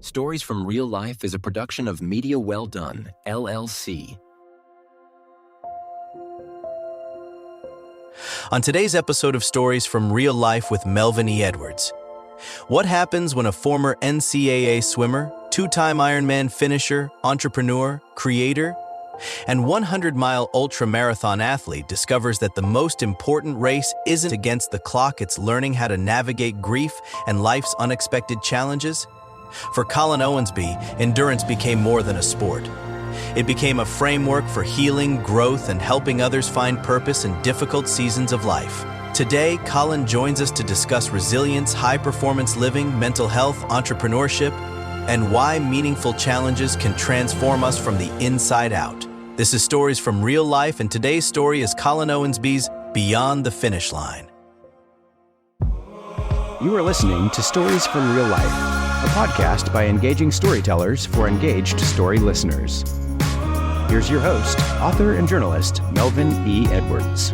Stories from Real Life is a production of Media Well Done, LLC. On today's episode of Stories from Real Life with Melvin E. Edwards, what happens when a former NCAA swimmer, two-time Ironman finisher, entrepreneur, creator, and 100-mile ultramarathon athlete discovers that the most important race isn't against the clock, it's learning how to navigate grief and life's unexpected challenges? For Colin Owensby, endurance became more than a sport. It became a framework for healing, growth, and helping others find purpose in difficult seasons of life. Today, Colin joins us to discuss resilience, high-performance living, mental health, entrepreneurship, and why meaningful challenges can transform us from the inside out. This is Stories from Real Life, and today's story is Colin Owensby's Beyond the Finish Line. You are listening to Stories from Real Life, a podcast by engaging storytellers for engaged story listeners. Here's your host, author and journalist, Melvin E. Edwards.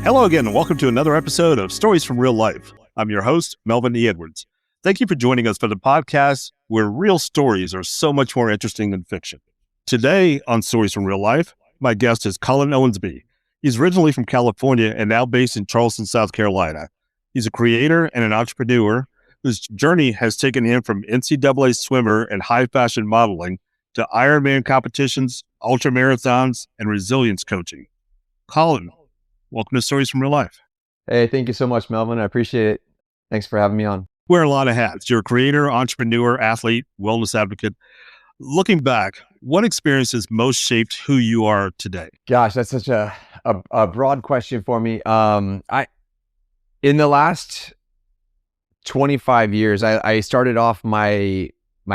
Hello again, and welcome to another episode of Stories from Real Life. I'm your host, Melvin E. Edwards. Thank you for joining us for the podcast where real stories are so much more interesting than fiction. Today on Stories from Real Life, my guest is Colin Owensby. He's originally from California and now based in Charleston, South Carolina. He's a creator and an entrepreneur whose journey has taken him from NCAA swimmer and high fashion modeling to Ironman competitions, ultramarathons, and resilience coaching. Colin, welcome to Stories from Real Life. Hey, thank you so much, Melvin. I appreciate it. Thanks for having me on. Wear a lot of hats. You're a creator, entrepreneur, athlete, wellness advocate. Looking back, what experience has most shaped who you are today? Gosh, that's such a broad question for me. In the last 25 years, I started off my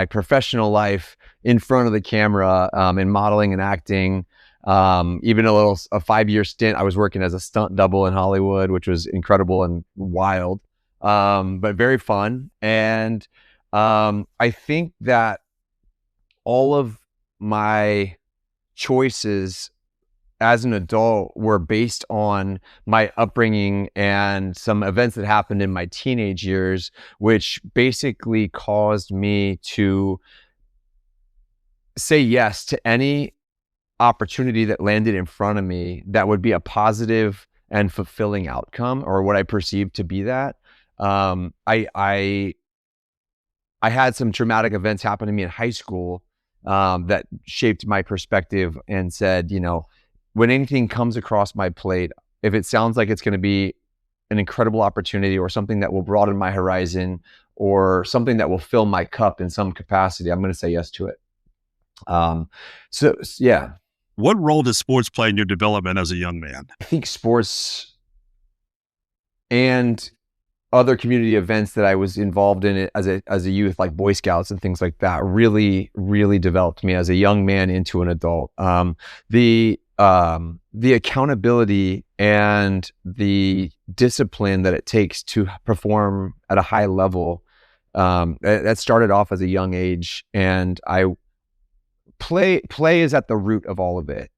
professional life in front of the camera, in modeling and acting. Even a 5-year stint, I was working as a stunt double in Hollywood, which was incredible and wild, but very fun. And I think that all of my choices as an adult were based on my upbringing and some events that happened in my teenage years, which basically caused me to say yes to any opportunity that landed in front of me that would be a positive and fulfilling outcome, or what I perceived to be that. I had some traumatic events happen to me in high school that shaped my perspective and said, when anything comes across my plate, if it sounds like it's going to be an incredible opportunity or something that will broaden my horizon or something that will fill my cup in some capacity, I'm going to say yes to it. Yeah. What role does sports play in your development as a young man? I think sports and other community events that I was involved in as a youth, like Boy Scouts and things like that, really, really developed me as a young man into an adult. The accountability and the discipline that it takes to perform at a high level, that started off as a young age, and Play is at the root of all of it.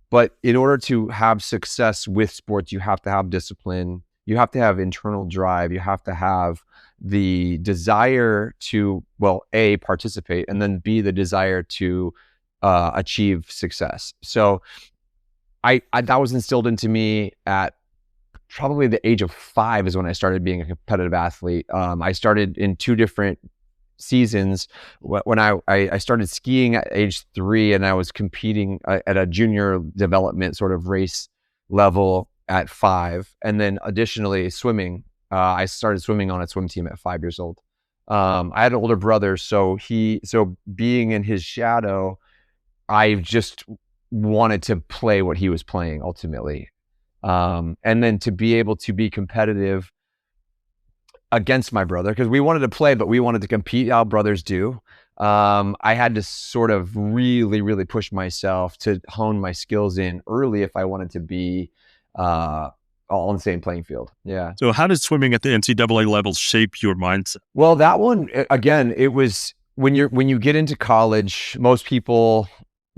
But in order to have success with sports, you have to have discipline. You have to have internal drive. You have to have the desire to, A, participate, and then B, the desire to achieve success. So I that was instilled into me at probably the age of 5 is when I started being a competitive athlete. I started in 2 different seasons. When I started skiing at age 3, and I was competing at a junior development sort of race level at 5. And then additionally swimming, I started swimming on a swim team at 5 years old. I had an older brother, so being in his shadow, I just wanted to play what he was playing ultimately. And then to be able to be competitive against my brother, because we wanted to play, but we wanted to compete how brothers do. I had to sort of really, really push myself to hone my skills in early if I wanted to be all on the same playing field. Yeah. So how did swimming at the NCAA level shape your mindset? Well, that one, again, it was when you get into college, most people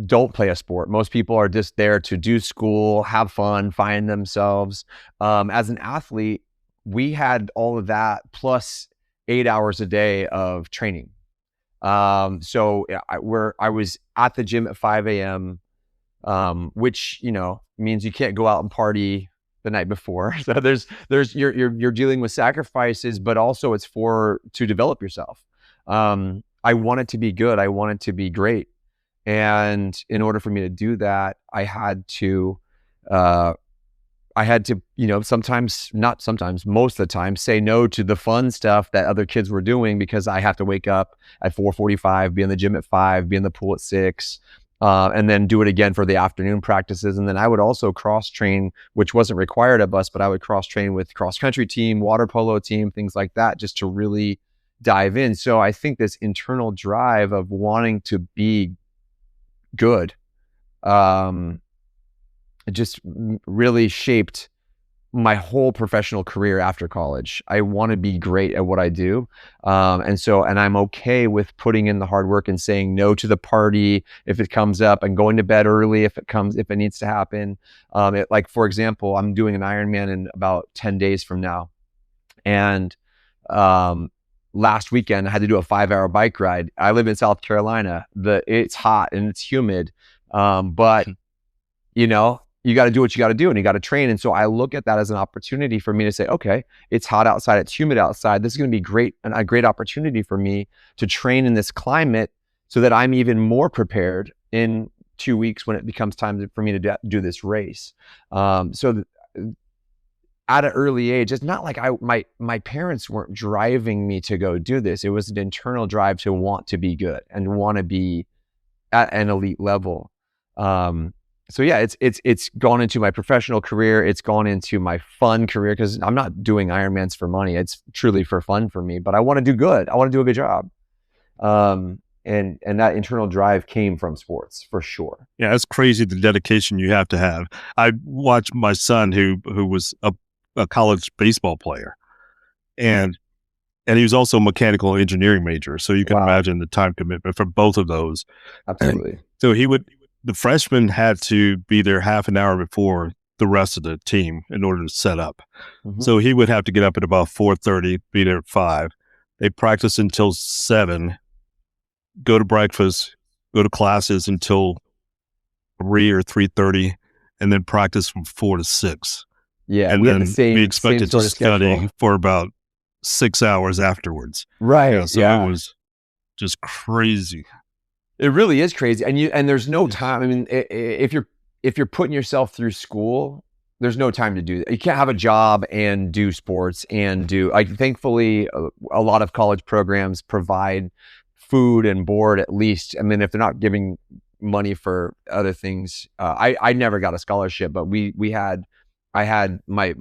don't play a sport. Most people are just there to do school, have fun, find themselves. As an athlete, we had all of that plus 8 hours a day of training. So I was at the gym at 5 a.m., which, means you can't go out and party the night before. So you're dealing with sacrifices, but also it's to develop yourself. I want it to be good. I want it to be great. And in order for me to do that, I had to, most of the time, say no to the fun stuff that other kids were doing, because I have to wake up at 4:45, be in the gym at 5, be in the pool at 6, and then do it again for the afternoon practices. And then I would also cross train, which wasn't required of us, but I would cross train with cross country team, water polo team, things like that, just to really dive in. So I think this internal drive of wanting to be good, it just really shaped my whole professional career after college. I want to be great at what I do. And I'm okay with putting in the hard work and saying no to the party if it comes up, and going to bed early if it needs to happen. Like, for example, I'm doing an Ironman in about 10 days from now. And, last weekend I had to do a 5-hour bike ride. I live in South Carolina. It's hot and it's humid. But you got to do what you got to do, and you got to train. And so I look at that as an opportunity for me to say, okay, it's hot outside, it's humid outside. This is going to be a great opportunity for me to train in this climate so that I'm even more prepared in 2 weeks when it becomes time for me to do this race. At an early age, it's not like my parents weren't driving me to go do this. It was an internal drive to want to be good and want to be at an elite level. So yeah, it's gone into my professional career. It's gone into my fun career, because I'm not doing Ironmans for money. It's truly for fun for me, but I want to do good. I want to do a good job. And that internal drive came from sports, for sure. Yeah, it's crazy the dedication you have to have. I watched my son who was a college baseball player, and he was also a mechanical engineering major. So you can imagine the time commitment for both of those. Absolutely. So the freshman had to be there half an hour before the rest of the team in order to set up. Mm-hmm. So he would have to get up at about 4:30, be there at 5. They practice until 7, go to breakfast, go to classes until 3 or 3:30, and then practice from 4 to 6. Yeah, and then be expected to study for about 6 hours afterwards. Right. So it was just crazy. It really is crazy. And there's no time. I mean, if you're putting yourself through school, there's no time to do that. You can't have a job and do sports and thankfully a lot of college programs provide food and board, at least. I mean, if they're not giving money for other things, I never got a scholarship, but I had my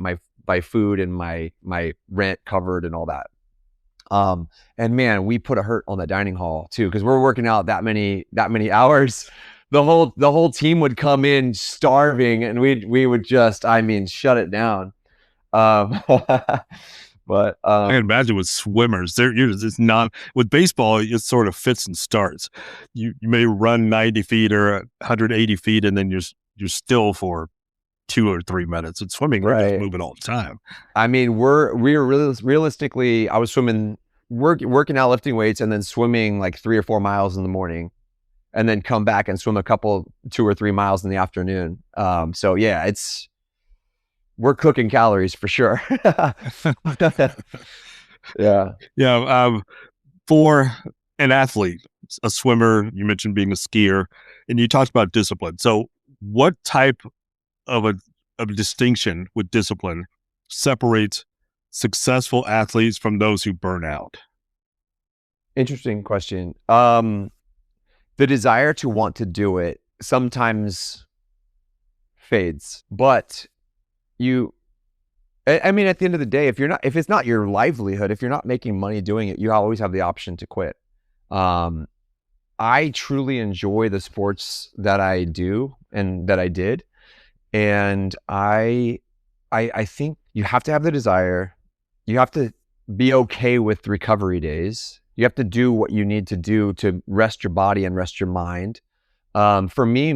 food and my rent covered and all that. And man, we put a hurt on the dining hall too, because we're working out that many hours. The whole team would come in starving, and we would just, shut it down. But I can imagine with swimmers, it's not with baseball. It sort of fits and starts. You may run 90 feet or 180 feet, and then you're still for 2 or 3 minutes. And swimming, we're just moving all the time. I mean, we're really realistically, I was swimming, working out, lifting weights, and then swimming like 3 or 4 miles in the morning, and then come back and swim 2 or 3 miles in the afternoon. So yeah, we're cooking calories for sure. Yeah. Yeah. For an athlete, a swimmer, you mentioned being a skier, and you talked about discipline. So what type of a distinction with discipline separates successful athletes from those who burn out? Interesting question. The desire to want to do it sometimes fades, but at the end of the day, if it's not your livelihood, if you're not making money doing it, you always have the option to quit. I truly enjoy the sports that I do and that I did. And I think you have to have the desire. You have to be okay with recovery days. You have to do what you need to do to rest your body and rest your mind. For me,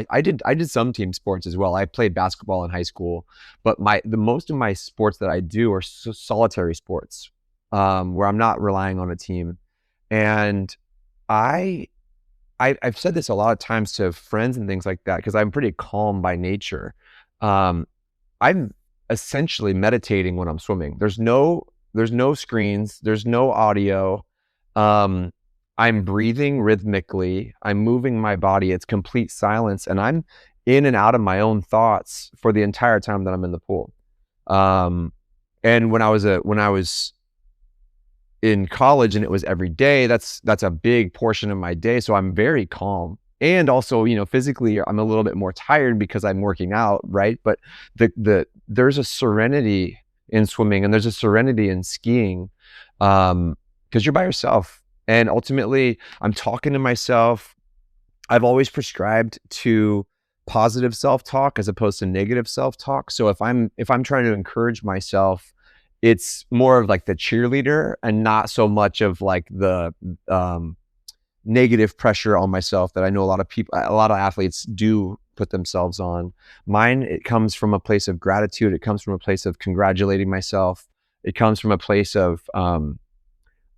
I did some team sports as well. I played basketball in high school, but most of my sports that I do are solitary sports, where I'm not relying on a team. And I've said this a lot of times to friends and things like that, because I'm pretty calm by nature. I'm essentially meditating when I'm swimming. There's no screens, there's no audio. I'm breathing rhythmically. I'm moving my body. It's complete silence, and I'm in and out of my own thoughts for the entire time that I'm in the pool. And when I was in college and it was every day, that's a big portion of my day. So I'm very calm. And also, physically I'm a little bit more tired because I'm working out, right? But there's a serenity in swimming, and there's a serenity in skiing, because you're by yourself. And ultimately, I'm talking to myself. I've always prescribed to positive self-talk as opposed to negative self-talk. So if I'm trying to encourage myself, it's more of like the cheerleader and not so much of like the negative pressure on myself that I know a lot of athletes do put themselves on. Mine, it comes from a place of gratitude. It comes from a place of congratulating myself. It comes from a place of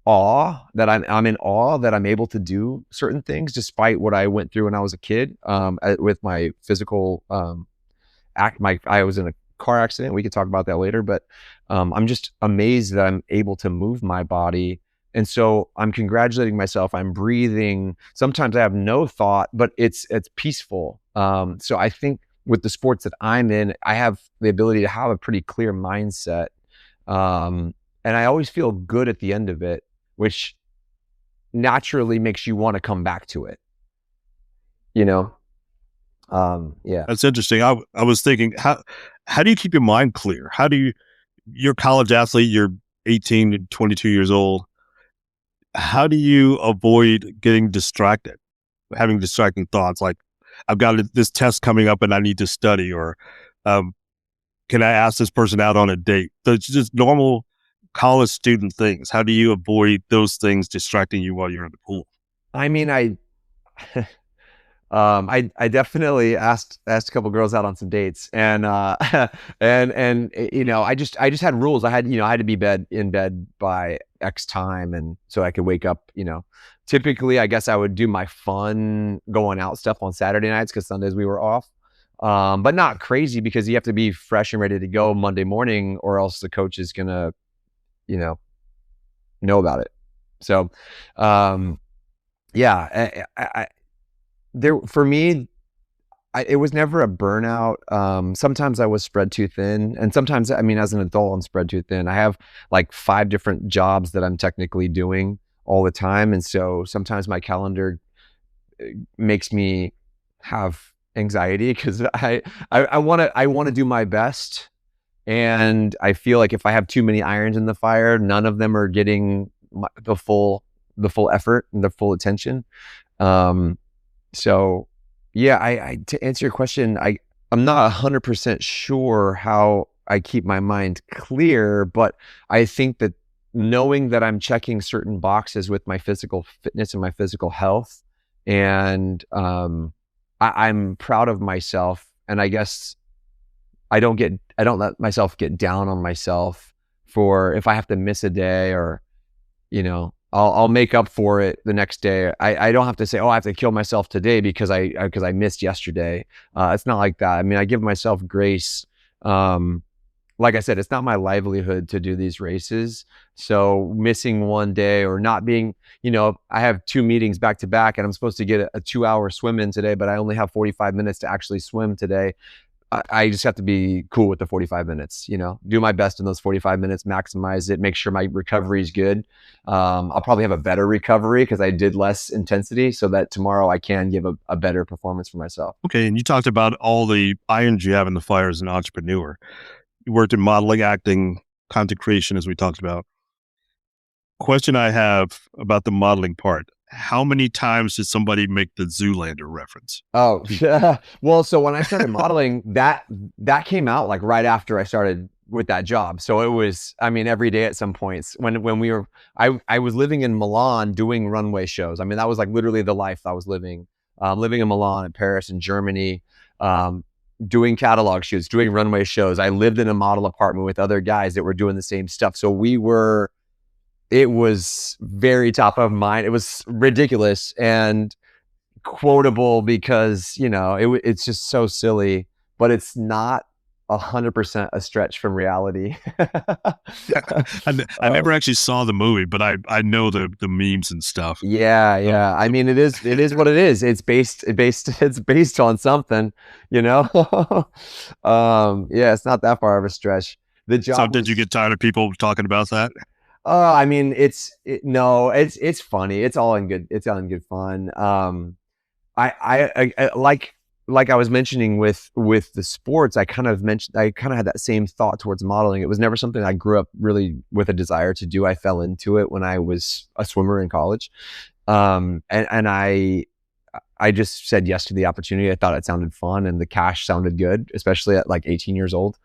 awe, that I'm in awe that I'm able to do certain things despite what I went through when I was a kid, with my physical I was in a car accident. We could talk about that later, but I'm just amazed that I'm able to move my body. And so I'm congratulating myself. I'm breathing. Sometimes I have no thought, but it's peaceful. So I think with the sports that I'm in, I have the ability to have a pretty clear mindset. And I always feel good at the end of it, which naturally makes you want to come back to it. Yeah. That's interesting. I was thinking, how do you keep your mind clear? You're a college athlete, you're 18 to 22 years old. How do you avoid getting distracted, having distracting thoughts like, I've got this test coming up and I need to study, or can I ask this person out on a date? It's just normal college student things. How do you avoid those things distracting you while you're in the pool? I mean, I definitely asked a couple girls out on some dates, and I just had rules. I had to be in bed by X time, and so I could wake up. Typically, I guess I would do my fun going out stuff on Saturday nights because Sundays we were off, but not crazy, because you have to be fresh and ready to go Monday morning, or else the coach is gonna, know about it. So, for me, it was never a burnout. Sometimes I was spread too thin, and sometimes, as an adult, I'm spread too thin. I have like 5 different jobs that I'm technically doing all the time, and so sometimes my calendar makes me have anxiety because I want to do my best, and I feel like if I have too many irons in the fire, none of them are getting the full effort and the full attention. So yeah, to answer your question, I'm not 100% sure how I keep my mind clear, but I think that knowing that I'm checking certain boxes with my physical fitness and my physical health, and I'm proud of myself, and I guess I don't let myself get down on myself for if I have to miss a day, or I'll make up for it the next day. I don't have to say, oh, I have to kill myself today because I missed yesterday. It's not like that. I give myself grace. Like I said, it's not my livelihood to do these races. So missing one day, or not being, I have 2 meetings back to back, and I'm supposed to get a 2-hour swim in today, but I only have 45 minutes to actually swim today. I just have to be cool with the 45 minutes, do my best in those 45 minutes, maximize it, make sure my recovery is good. I'll probably have a better recovery because I did less intensity, so that tomorrow I can give a better performance for myself. Okay. And you talked about all the irons you have in the fire as an entrepreneur. You worked in modeling, acting, content creation, as we talked about. Question I have about the modeling part: how many times did somebody make the Zoolander reference? Oh, well, so when I started modeling, that came out like right after I started with that job. So it was, every day at some points when I was living in Milan doing runway shows. That was like literally the life I was living. living in Milan and Paris and Germany, doing catalog shoots, doing runway shows. I lived in a model apartment with other guys that were doing the same stuff. So it was very top of mind. It was ridiculous and quotable because, it's just so silly, but it's not 100% a stretch from reality. I never actually saw the movie, but I know the memes and stuff. Yeah. I mean, it is what it is. It's based on something, Yeah, it's not that far of a stretch. So did you get tired of people talking about that? I mean, it's funny. It's all in good fun. I like I was mentioning with the sports, I kind of had that same thought towards modeling. It was never something I grew up really with a desire to do. I fell into it when I was a swimmer in college. And I just said yes to the opportunity. I thought it sounded fun and the cash sounded good, especially at like 18 years old.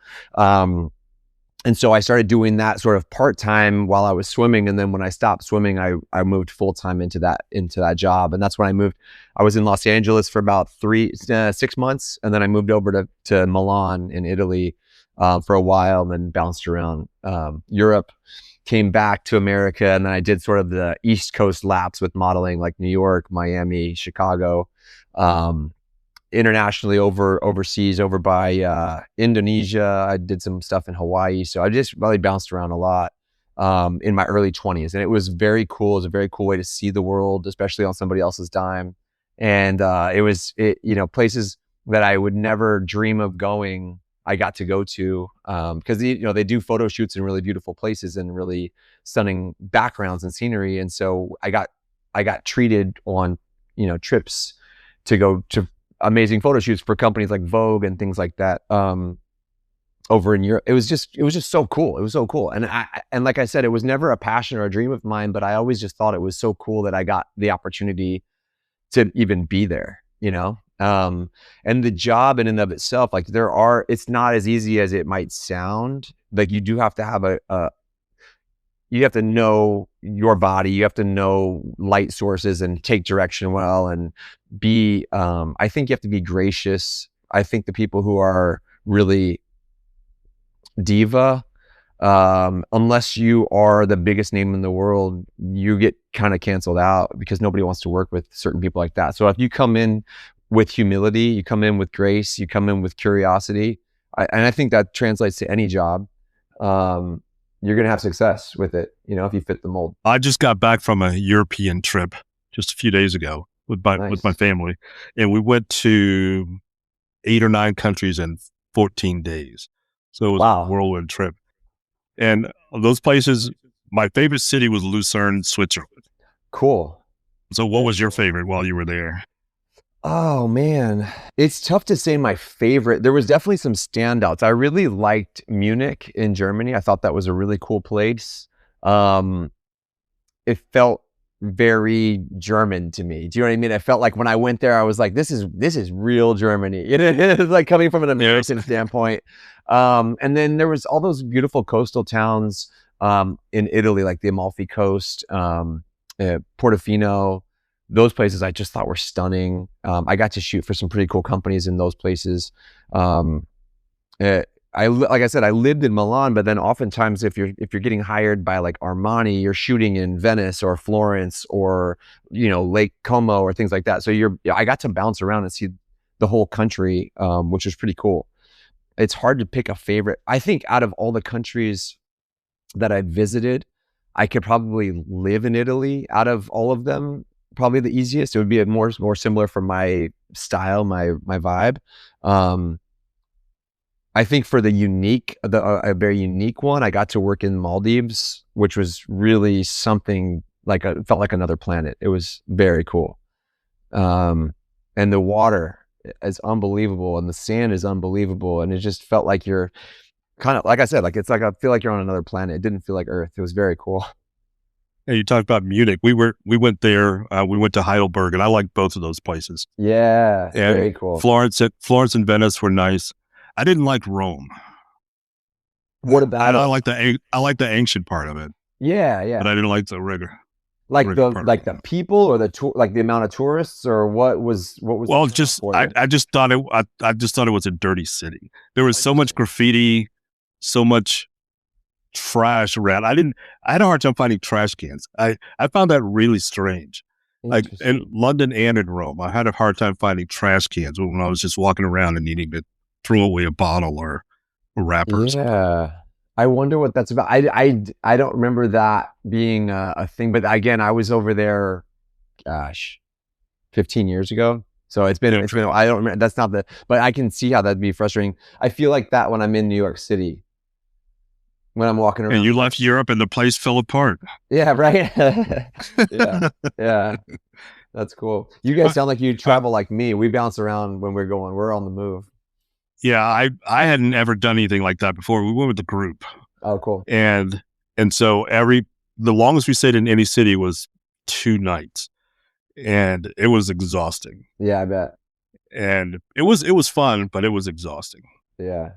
And so I started doing that sort of part-time while I was swimming. And then when I stopped swimming, I moved full-time into that job. And that's when I moved. I was in Los Angeles for about 6 months. And then I moved over to Milan in Italy for a while, and then bounced around Europe, came back to America. And then I did sort of the East Coast laps with modeling, like New York, Miami, Chicago, internationally overseas, over by Indonesia. I did some stuff in Hawaii. So I just really bounced around a lot in my early 20s. And it was very cool. It was a very cool way to see the world, especially on somebody else's dime. And it was places that I would never dream of going, I got to go to because they do photo shoots in really beautiful places and really stunning backgrounds and scenery. And so I got treated on trips to go to amazing photo shoots for companies like Vogue and things like that over in Europe. It was just so cool. It was so cool. And like I said, it was never a passion or a dream of mine, but I always just thought it was so cool that I got the opportunity to even be there, and the job in and of itself, like it's not as easy as it might sound. Like you do have to have you have to know your body. You have to know light sources and take direction well, and be, I think you have to be gracious. I think the people who are really diva, unless you are the biggest name in the world, you get kind of canceled out because nobody wants to work with certain people like that. So if you come in with humility, you come in with grace, you come in with curiosity, and I think that translates to any job. You're going to have success with it, if you fit the mold. I just got back from a European trip just a few days ago with my family, and we went to 8 or 9 countries in 14 days. So it was a whirlwind trip. And those places, my favorite city was Lucerne, Switzerland. Cool. So what was your favorite while you were there? Oh man, it's tough to say my favorite. There was definitely some standouts. I really liked Munich in Germany. I thought that was a really cool place. It felt very German to me. Do you know what I mean? I felt like when I went there, I was like, this is real Germany. It's like coming from an American standpoint. And then there was all those beautiful coastal towns in Italy, like the Amalfi Coast, Portofino. Those places I just thought were stunning. I got to shoot for some pretty cool companies in those places. Like I said, I lived in Milan, but then oftentimes if you're getting hired by like Armani, you're shooting in Venice or Florence or Lake Como or things like that. So I got to bounce around and see the whole country, which was pretty cool. It's hard to pick a favorite. I think out of all the countries that I visited, I could probably live in Italy out of all of them. Probably the easiest. It would be more similar for my style, my vibe. I think for a very unique one, I got to work in Maldives, which was really something it felt like another planet. It was very cool. And the water is unbelievable and the sand is unbelievable. And it just felt like you're kind of, like I said, I feel like you're on another planet. It didn't feel like Earth. It was very cool. Yeah, you talked about Munich. We went there. We went to Heidelberg, and I liked both of those places. Yeah, and very cool. Florence and Venice were nice. I didn't like Rome. What about it? I like the ancient part of it. Yeah. But I didn't like the rigor. Like the people or the tour, like the amount of tourists, or what was well, I just thought it was a dirty city. There was so much graffiti, so much trash around. I had a hard time finding trash cans. I found that really strange. Like in London and in Rome, I had a hard time finding trash cans when I was just walking around and needing to throw away a bottle or a wrapper. Yeah. I wonder what that's about. I don't remember that being a thing, but again, I was over there, gosh, 15 years ago. So it's been, I don't remember, that's not but I can see how that'd be frustrating. I feel like that when I'm in New York City, when I'm walking around. And you left Europe and the place fell apart. Yeah, right. Yeah. That's cool. You guys sound like you travel like me. We bounce around when we're on the move. Yeah, I hadn't ever done anything like that before. We went with the group. Oh, cool. And so the longest we stayed in any city was 2 nights. And it was exhausting. Yeah, I bet. And it was fun, but it was exhausting. Yeah.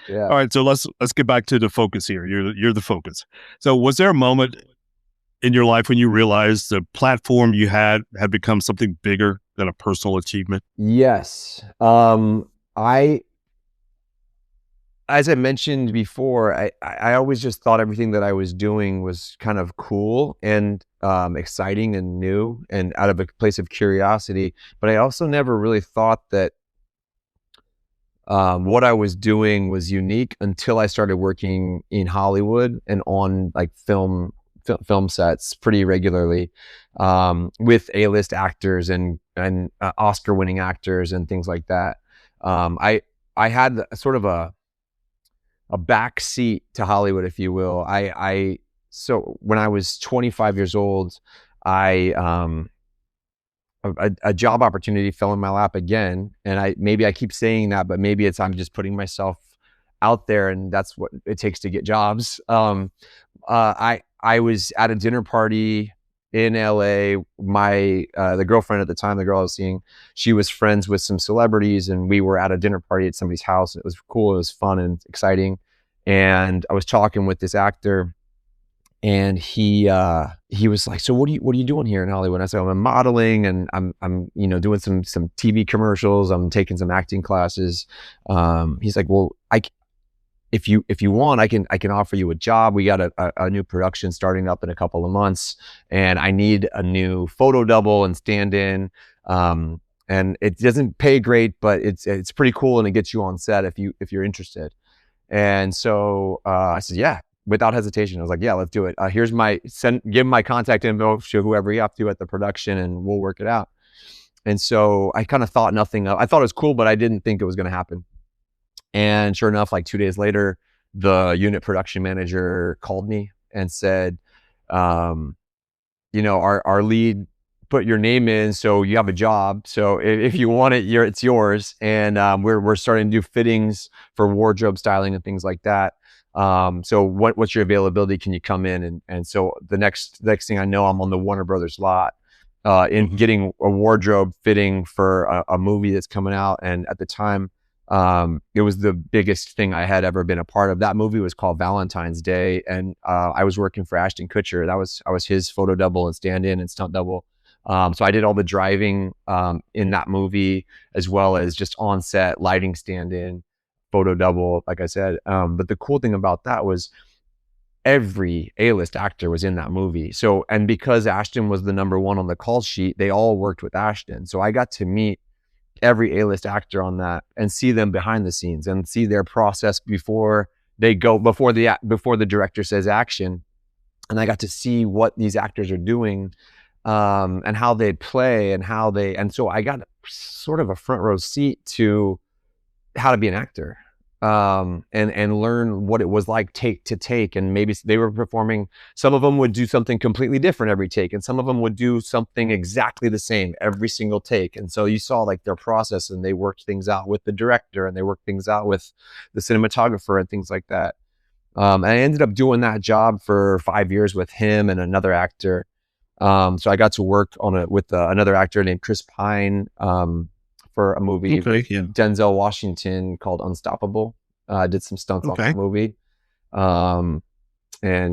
Yeah. All right, so let's get back to the focus here. You're the focus. So was there a moment in your life when you realized the platform you had become something bigger than a personal achievement? Yes. As I mentioned before, I always just thought everything that I was doing was kind of cool and exciting and new and out of a place of curiosity. But I also never really thought that what I was doing was unique until I started working in Hollywood and on like film sets pretty regularly with A-list actors and Oscar-winning actors and things like that. I had sort of a back seat to Hollywood, if you will. So when I was 25 years old, a job opportunity fell in my lap again. And maybe I keep saying that, but maybe I'm just putting myself out there, and that's what it takes to get jobs. I was at a dinner party in LA. The girlfriend at the time, the girl I was seeing, she was friends with some celebrities, and we were at a dinner party at somebody's house. It was cool. It was fun and exciting. And I was talking with this actor, and he was like, "So what are you doing here in Hollywood?" And I said, "I'm modeling, and I'm doing some TV commercials. I'm taking some acting classes." He's like, "Well, if you want, I can offer you a job. We got a new production starting up in a couple of months, and I need a new photo double and stand-in. And it doesn't pay great, but it's pretty cool, and it gets you on set if you're interested." And so I said, "Yeah," without hesitation. I was like, "Yeah, let's do it. Give my contact info to whoever you have to at the production, and we'll work it out." And so I kind of thought nothing of. I thought it was cool, but I didn't think it was going to happen. And sure enough, like 2 days later, the unit production manager called me and said, our lead put your name in, so you have a job. So if you want it, it's yours. And we're starting to do fittings for wardrobe styling and things like that. So what's your availability? Can you come in? And so the next thing I know, I'm on the Warner Brothers lot in getting a wardrobe fitting for a movie that's coming out. And at the time, it was the biggest thing I had ever been a part of. That movie was called Valentine's Day, and I was working for Ashton Kutcher. I was his photo double and stand-in and stunt double. So I did all the driving in that movie, as well as just on set lighting, stand-in, photo double, like I said. But the cool thing about that was every A-list actor was in that movie. So, and because Ashton was the number one on the call sheet, they all worked with Ashton. So I got to meet every A-list actor on that and see them behind the scenes and see their process before the director says action. And I got to see what these actors are doing and how they play and so I got sort of a front row seat to how to be an actor and learn what it was like take to take. And maybe they were performing, some of them would do something completely different every take, and some of them would do something exactly the same every single take. And so you saw like their process, and they worked things out with the director, and they worked things out with the cinematographer and things like that. And I ended up doing that job for 5 years with him and another actor. So I got to work with another actor named Chris Pine for a movie, Denzel Washington, called Unstoppable. Did some stunts on that movie.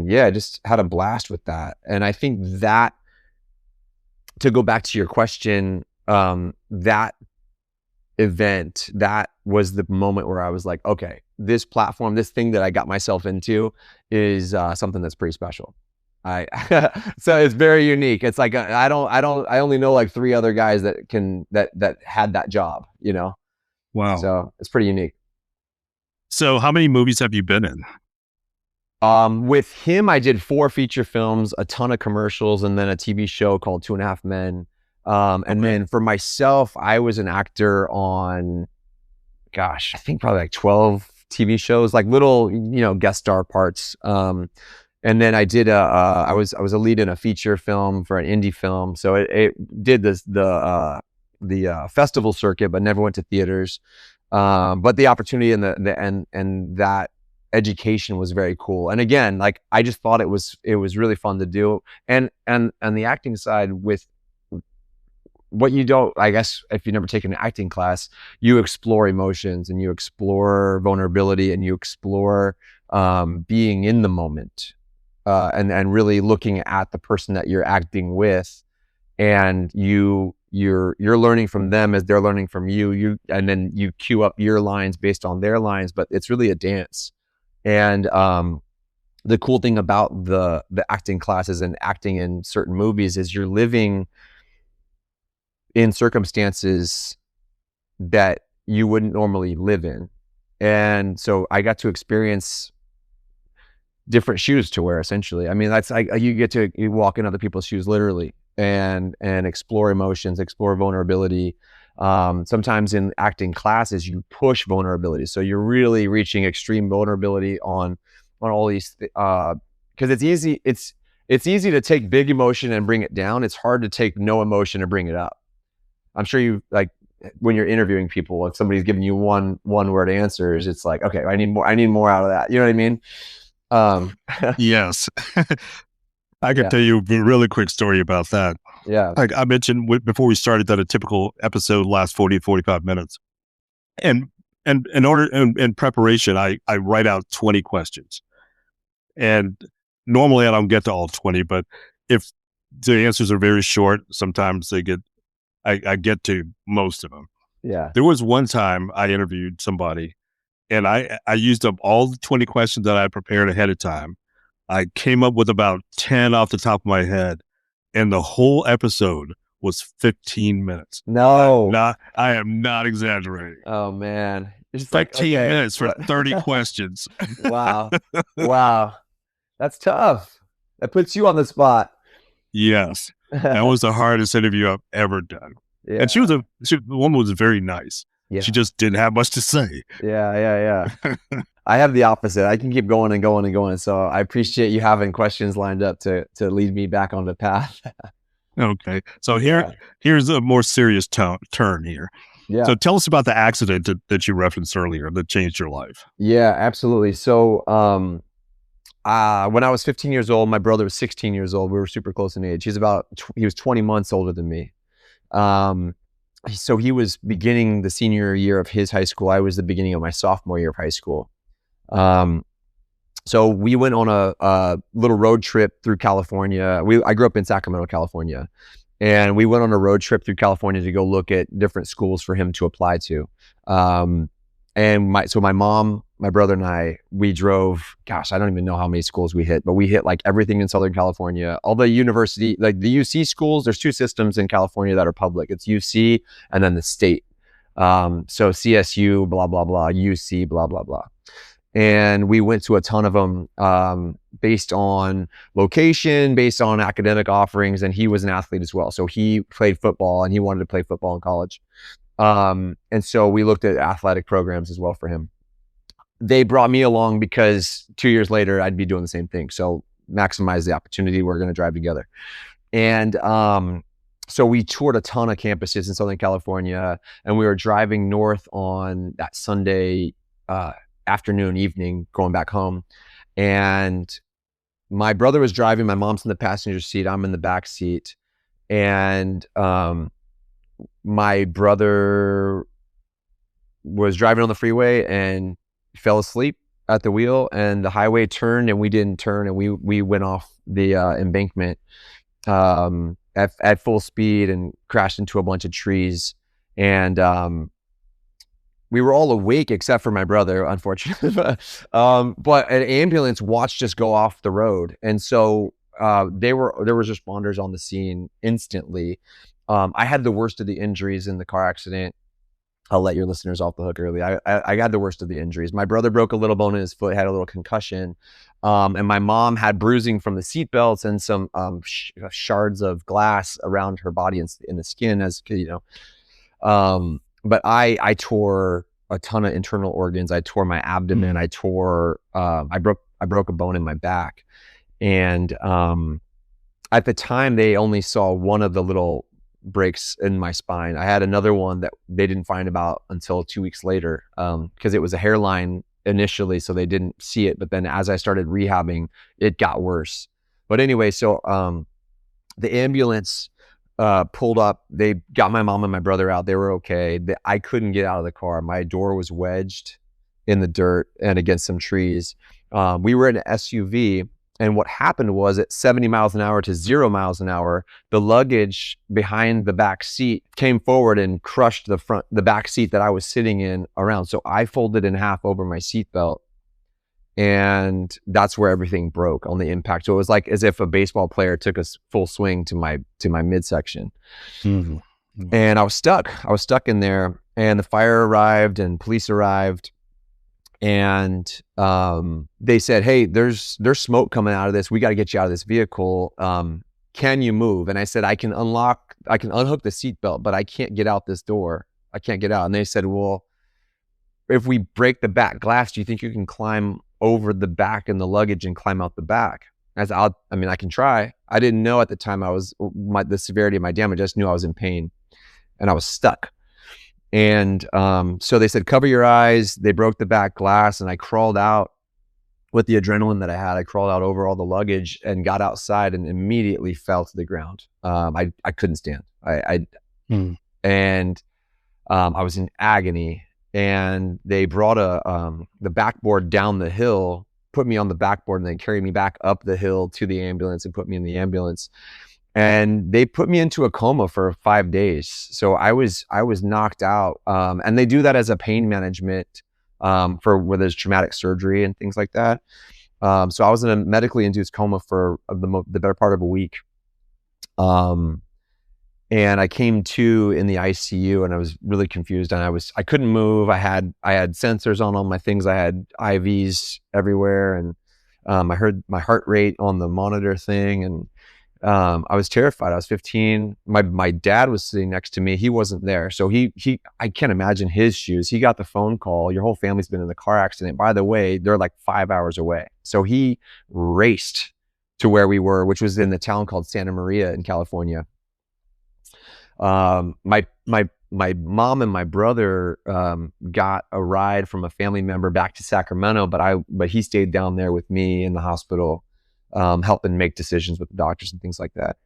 yeah, I just had a blast with that. And I think that, to go back to your question, that event, that was the moment where I was like, okay, this platform, this thing that I got myself into is something that's pretty special. So it's very unique. It's like I only know like 3 other guys that had that job, you know. Wow. So it's pretty unique. So how many movies have you been in? With him, I did 4 feature films, a ton of commercials, and then a TV show called 2.5 Men. And then for myself, I was an actor on, gosh, I think probably like 12 TV shows, like little, guest star parts. And then I did I was a lead in a feature film for an indie film. So it did the festival circuit, but never went to theaters. But the opportunity and and that education was very cool. And again, like I just thought it was really fun to do. And the acting side, with what you don't, I guess, if you've never taken an acting class, you explore emotions and you explore vulnerability and you explore being in the moment, and really looking at the person that you're acting with, and you're learning from them as they're learning from you, and then you cue up your lines based on their lines, but it's really a dance. And the cool thing about the acting classes and acting in certain movies is you're living in circumstances that you wouldn't normally live in. And so I got to experience different shoes to wear, essentially. I mean, that's like you walk in other people's shoes, literally, and explore emotions, explore vulnerability. Sometimes in acting classes, you push vulnerability. So you're really reaching extreme vulnerability on all these, because it's easy to take big emotion and bring it down. It's hard to take no emotion and bring it up. I'm sure you, like, when you're interviewing people, if somebody's giving you one word answers, it's like, okay, I need more out of that. You know what I mean? Yes. I can tell you a really quick story about that. Yeah. Like I mentioned before we started that a typical episode lasts 40 to 45 minutes. And in preparation, I write out 20 questions. And normally I don't get to all 20, but if the answers are very short, sometimes I get to most of them. Yeah. There was one time I interviewed somebody and I used up all the 20 questions that I prepared ahead of time. I came up with about 10 off the top of my head, and the whole episode was 15 minutes. No. I am not exaggerating. Oh man. It's 15 minutes for 30 questions. Wow. Wow. That's tough. That puts you on the spot. Yes. That was the hardest interview I've ever done. Yeah. And the woman was very nice. Yeah. She just didn't have much to say. Yeah. I have the opposite. I can keep going and going and going. So I appreciate you having questions lined up to lead me back on the path. Okay. So here's a more serious turn here. Yeah. So tell us about the accident that you referenced earlier that changed your life. Yeah, absolutely. So when I was 15 years old, my brother was 16 years old. We were super close in age. He was 20 months older than me. So he was beginning the senior year of his high school. I was the beginning of my sophomore year of high school. So we went on a little road trip through California. I grew up in Sacramento, California, and we went on a road trip through California to go look at different schools for him to apply to. So my mom, my brother, and I, we drove, gosh, I don't even know how many schools we hit, but we hit like everything in Southern California. All the university, like the UC schools, there's 2 systems in California that are public. It's UC and then the state. So CSU, blah, blah, blah, UC, blah, blah, blah. And we went to a ton of them, based on location, based on academic offerings. And he was an athlete as well. So he played football and he wanted to play football in college. And so we looked at athletic programs as well for him. They brought me along because 2 years later, I'd be doing the same thing. So maximize the opportunity. We're going to drive together. And so we toured a ton of campuses in Southern California, and we were driving north on that Sunday afternoon, evening, going back home. And my brother was driving. My mom's in the passenger seat. I'm in the back seat. And my brother was driving on the freeway and fell asleep at the wheel, and the highway turned and we didn't turn, and we went off the embankment at full speed and crashed into a bunch of trees. And we were all awake except for my brother, unfortunately. But an ambulance watched us go off the road, and so there was responders on the scene instantly. I had the worst of the injuries in the car accident. I'll let your listeners off the hook early. I got the worst of the injuries. My brother broke a little bone in his foot, had a little concussion, and my mom had bruising from the seatbelts and some shards of glass around her body and in the skin, as you know. But I tore a ton of internal organs. I tore my abdomen. I broke a bone in my back, and at the time they only saw one of the little breaks in my spine. I had another one that they didn't find about until 2 weeks later, because it was a hairline initially, so they didn't see it. But then as I started rehabbing, it got worse. But anyway, so the ambulance pulled up. They got my mom and my brother out. They were okay. I couldn't get out of the car. My door was wedged in the dirt and against some trees. We were in an SUV. And what happened was, at 70 miles an hour to 0 miles an hour, the luggage behind the back seat came forward and crushed the back seat that I was sitting in around. So I folded in half over my seatbelt, and that's where everything broke on the impact. So it was like as if a baseball player took a full swing to my midsection. Mm-hmm. And I was stuck in there, and the fire arrived and police arrived. And they said, "Hey, there's smoke coming out of this. We got to get you out of this vehicle. Can you move?" And I said, I can unhook the seatbelt, but I can't get out this door. I can't get out. And they said, "Well, if we break the back glass, do you think you can climb over the back and the luggage and climb out the back?" I said, I can try. I didn't know at the time the severity of my damage. I just knew I was in pain and I was stuck. And so they said, "Cover your eyes." They broke the back glass, and I crawled out with the adrenaline that I had. I crawled out over all the luggage and got outside and immediately fell to the ground. I couldn't stand. And I was in agony. And they brought the backboard down the hill, put me on the backboard, and they carried me back up the hill to the ambulance and put me in the ambulance. And they put me into a coma for 5 days. So I was knocked out. And they do that as a pain management for where there's traumatic surgery and things like that. So I was in a medically induced coma for the better part of a week. And I came to in the ICU, and I was really confused, and I couldn't move. I had sensors on all my things. I had IVs everywhere, and I heard my heart rate on the monitor thing, and I was terrified. I was 15. My dad was sitting next to me. He wasn't there. So I can't imagine his shoes. He got the phone call. "Your whole family's been in a car accident. By the way, they're like 5 hours away." So he raced to where we were, which was in the town called Santa Maria in California. My mom and my brother got a ride from a family member back to Sacramento, but he stayed down there with me in the hospital, helping make decisions with the doctors and things like that.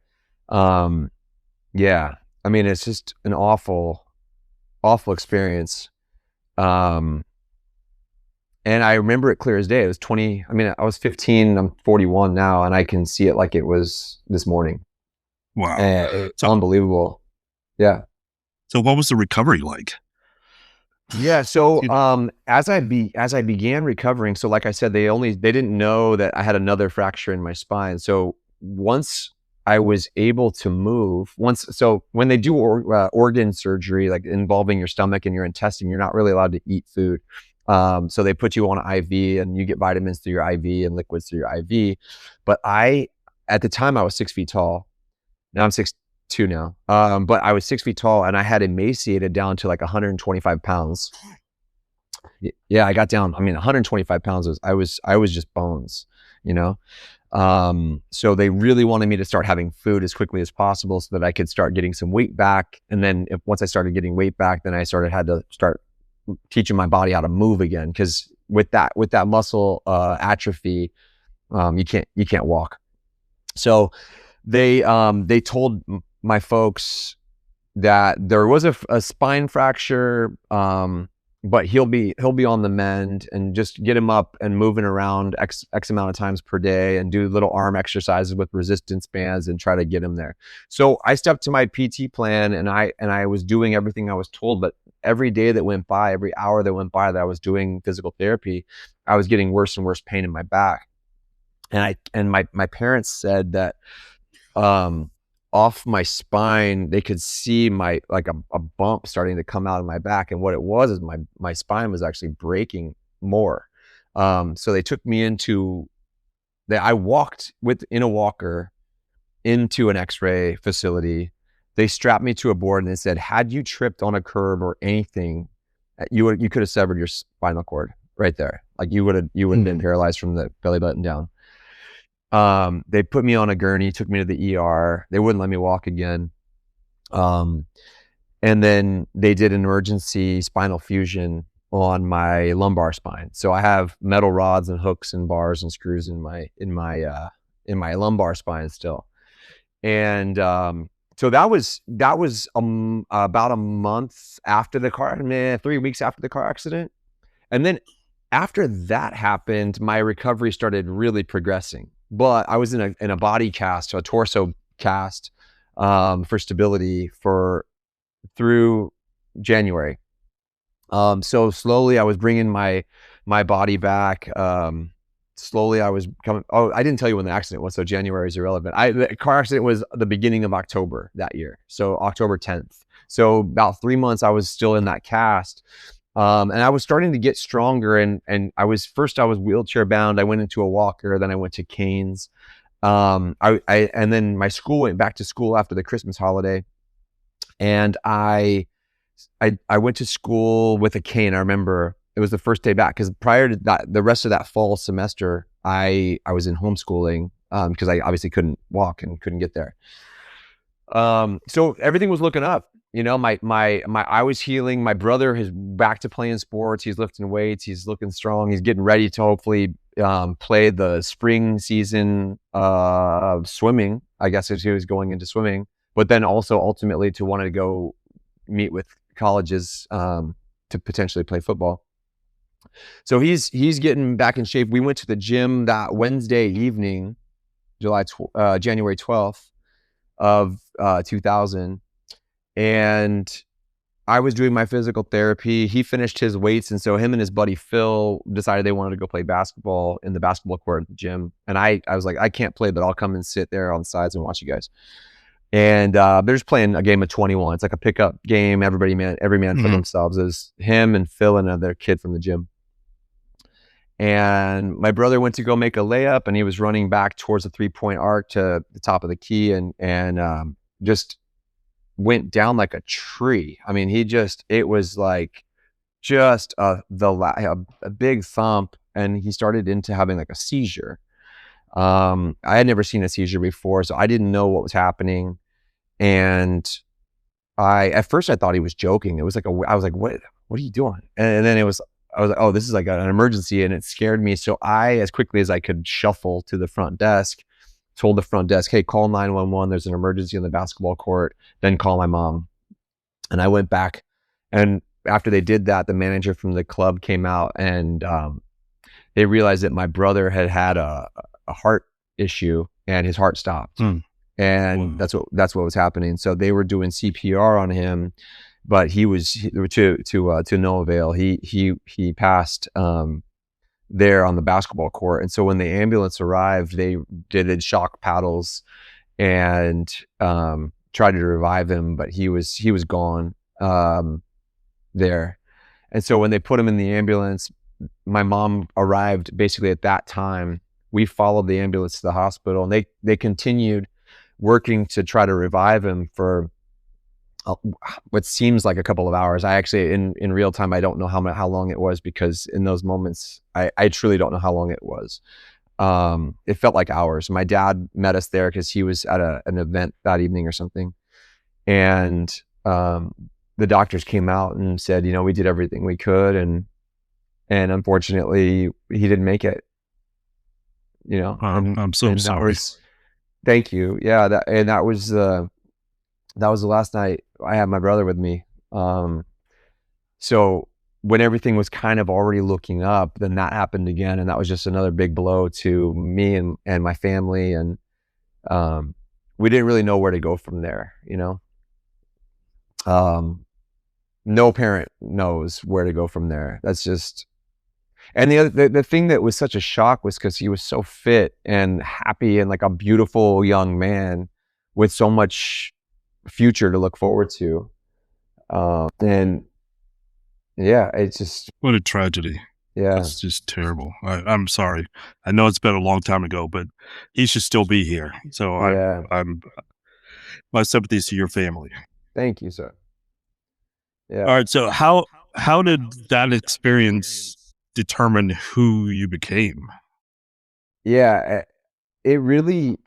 Yeah, I mean, it's just an awful experience. And I remember it clear as day. It was I was 15, I'm 41 now, and I can see it like it was this morning. Wow. It's unbelievable. Yeah. So what was the recovery like? Yeah. So, as I began recovering, so like I said, they didn't know that I had another fracture in my spine. So once I was able to move, when they do organ surgery, like involving your stomach and your intestine, you're not really allowed to eat food. So they put you on an IV, and you get vitamins through your IV and liquids through your IV. But at the time I was 6 feet tall. Now I'm 6'2" now. But I was 6 feet tall, and I had emaciated down to like 125 pounds. Yeah, I got down. 125 pounds I was just bones, you know? So they really wanted me to start having food as quickly as possible so that I could start getting some weight back. And then once I started getting weight back, then I had to start teaching my body how to move again. Cause with that muscle, atrophy, you can't walk. So they told my folks that there was a spine fracture. but he'll be on the mend, and just get him up and moving around X amount of times per day, and do little arm exercises with resistance bands and try to get him there. So I stuck to my PT plan, and I was doing everything I was told, but every day that went by, every hour that went by that I was doing physical therapy, I was getting worse and worse pain in my back. And my parents said that off my spine, they could see a bump starting to come out of my back. And what it was is my spine was actually breaking more. So they took me I walked in a walker into an x-ray facility. They strapped me to a board and they said, had you tripped on a curb or anything, you could have severed your spinal cord right there. Like you would have been paralyzed from the belly button down. They put me on a gurney, took me to the ER. They wouldn't let me walk again. And then they did an emergency spinal fusion on my lumbar spine. So I have metal rods and hooks and bars and screws in my lumbar spine still. And so that was about a month after the car, 3 weeks after the car accident. And then after that happened, my recovery started really progressing. But I was in a body cast, a torso cast, for stability through January. So slowly I was bringing my body back. Slowly I was coming. Oh, I didn't tell you when the accident was, so January is irrelevant. The car accident was the beginning of October that year, so October 10th. So about 3 months I was still in that cast. And I was starting to get stronger, and I was wheelchair bound. I went into a walker, then I went to canes. And then my school went back to school after the Christmas holiday, and I went to school with a cane. I remember it was the first day back, because prior to that, the rest of that fall semester, I was in homeschooling because I obviously couldn't walk and couldn't get there. So everything was looking up. You know, my I was healing. My brother is back to playing sports. He's lifting weights. He's looking strong. He's getting ready to hopefully play the spring season of swimming. I guess he was going into swimming, but then also ultimately to want to go meet with colleges to potentially play football. So he's getting back in shape. We went to the gym that Wednesday evening, January 12th of 2000. And I was doing my physical therapy. He finished his weights. And so him and his buddy Phil decided they wanted to go play basketball in the basketball court at the gym. And I was like, I can't play, but I'll come and sit there on the sides and watch you guys. And they're just playing a game of 21. It's like a pickup game. Every man for themselves. It was him and Phil and another kid from the gym. And my brother went to go make a layup, and he was running back towards the 3-point arc to the top of the key, and just went down like a tree. I mean, it was like just a big thump, and he started into having like a seizure. I had never seen a seizure before, so I didn't know what was happening. And at first I thought he was joking. It was like I was like, what are you doing? And then I was like, oh, this is like an emergency, and it scared me. So I, as quickly as I could, shuffle to the front desk, told the front desk, hey, call 911. There's an emergency on the basketball court. Then call my mom. And I went back, and after they did that, the manager from the club came out, and they realized that my brother had a heart issue, and his heart stopped. And that's what was happening. So they were doing CPR on him, but he was to no avail. He passed there on the basketball court. And so when the ambulance arrived, they did shock paddles and tried to revive him, but he was gone there. And so when they put him in the ambulance, my mom arrived basically at that time. We followed the ambulance to the hospital, and they continued working to try to revive him for what seems like a couple of hours. I actually, in real time, I don't know how long it was, because in those moments, I truly don't know how long it was. It felt like hours. My dad met us there because he was at an event that evening or something. And the doctors came out and said, we did everything we could. And unfortunately, he didn't make it. I'm so sorry. Thank you. Yeah. That was the last night I had my brother with me. So when everything was kind of already looking up, then that happened again. And that was just another big blow to me and my family. And we didn't really know where to go from there, you know? No parent knows where to go from there. That's just, and the thing that was such a shock was because he was so fit and happy and like a beautiful young man with so much future to look forward to. And yeah, it's just, What a tragedy. yeah. That's just terrible. I'm sorry. I know it's been a long time ago, but he should still be here. So Yeah. I'm my sympathies to your family. Thank you, sir. Yeah. All right. So how did that experience determine who you became? Yeah, it really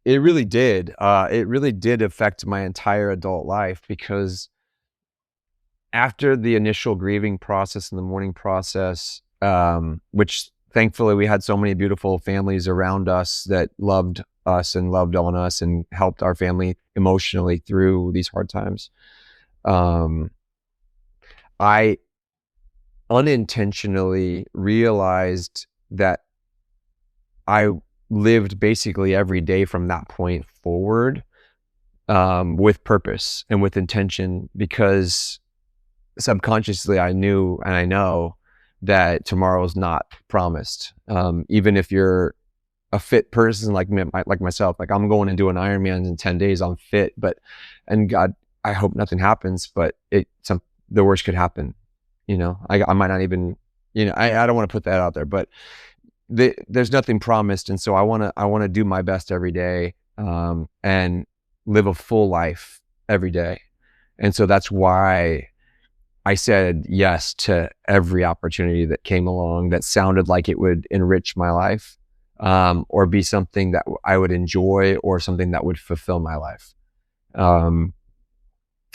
did. It really did affect my entire adult life, because after the initial grieving process and the mourning process, which thankfully we had so many beautiful families around us that loved us and loved on us and helped our family emotionally through these hard times. I unintentionally realized that I lived basically every day from that point forward with purpose and with intention, because subconsciously I knew and I know that tomorrow's not promised. Even if you're a fit person like me, like myself, like I'm going to do an Ironman in 10 days, I'm fit, and God, I hope nothing happens, but the worst could happen. You know, I might not even, you know, I don't want to put that out there, but there's nothing promised. And so I want to do my best every day, and live a full life every day. And so that's why I said yes to every opportunity that came along that sounded like it would enrich my life, or be something that I would enjoy, or something that would fulfill my life.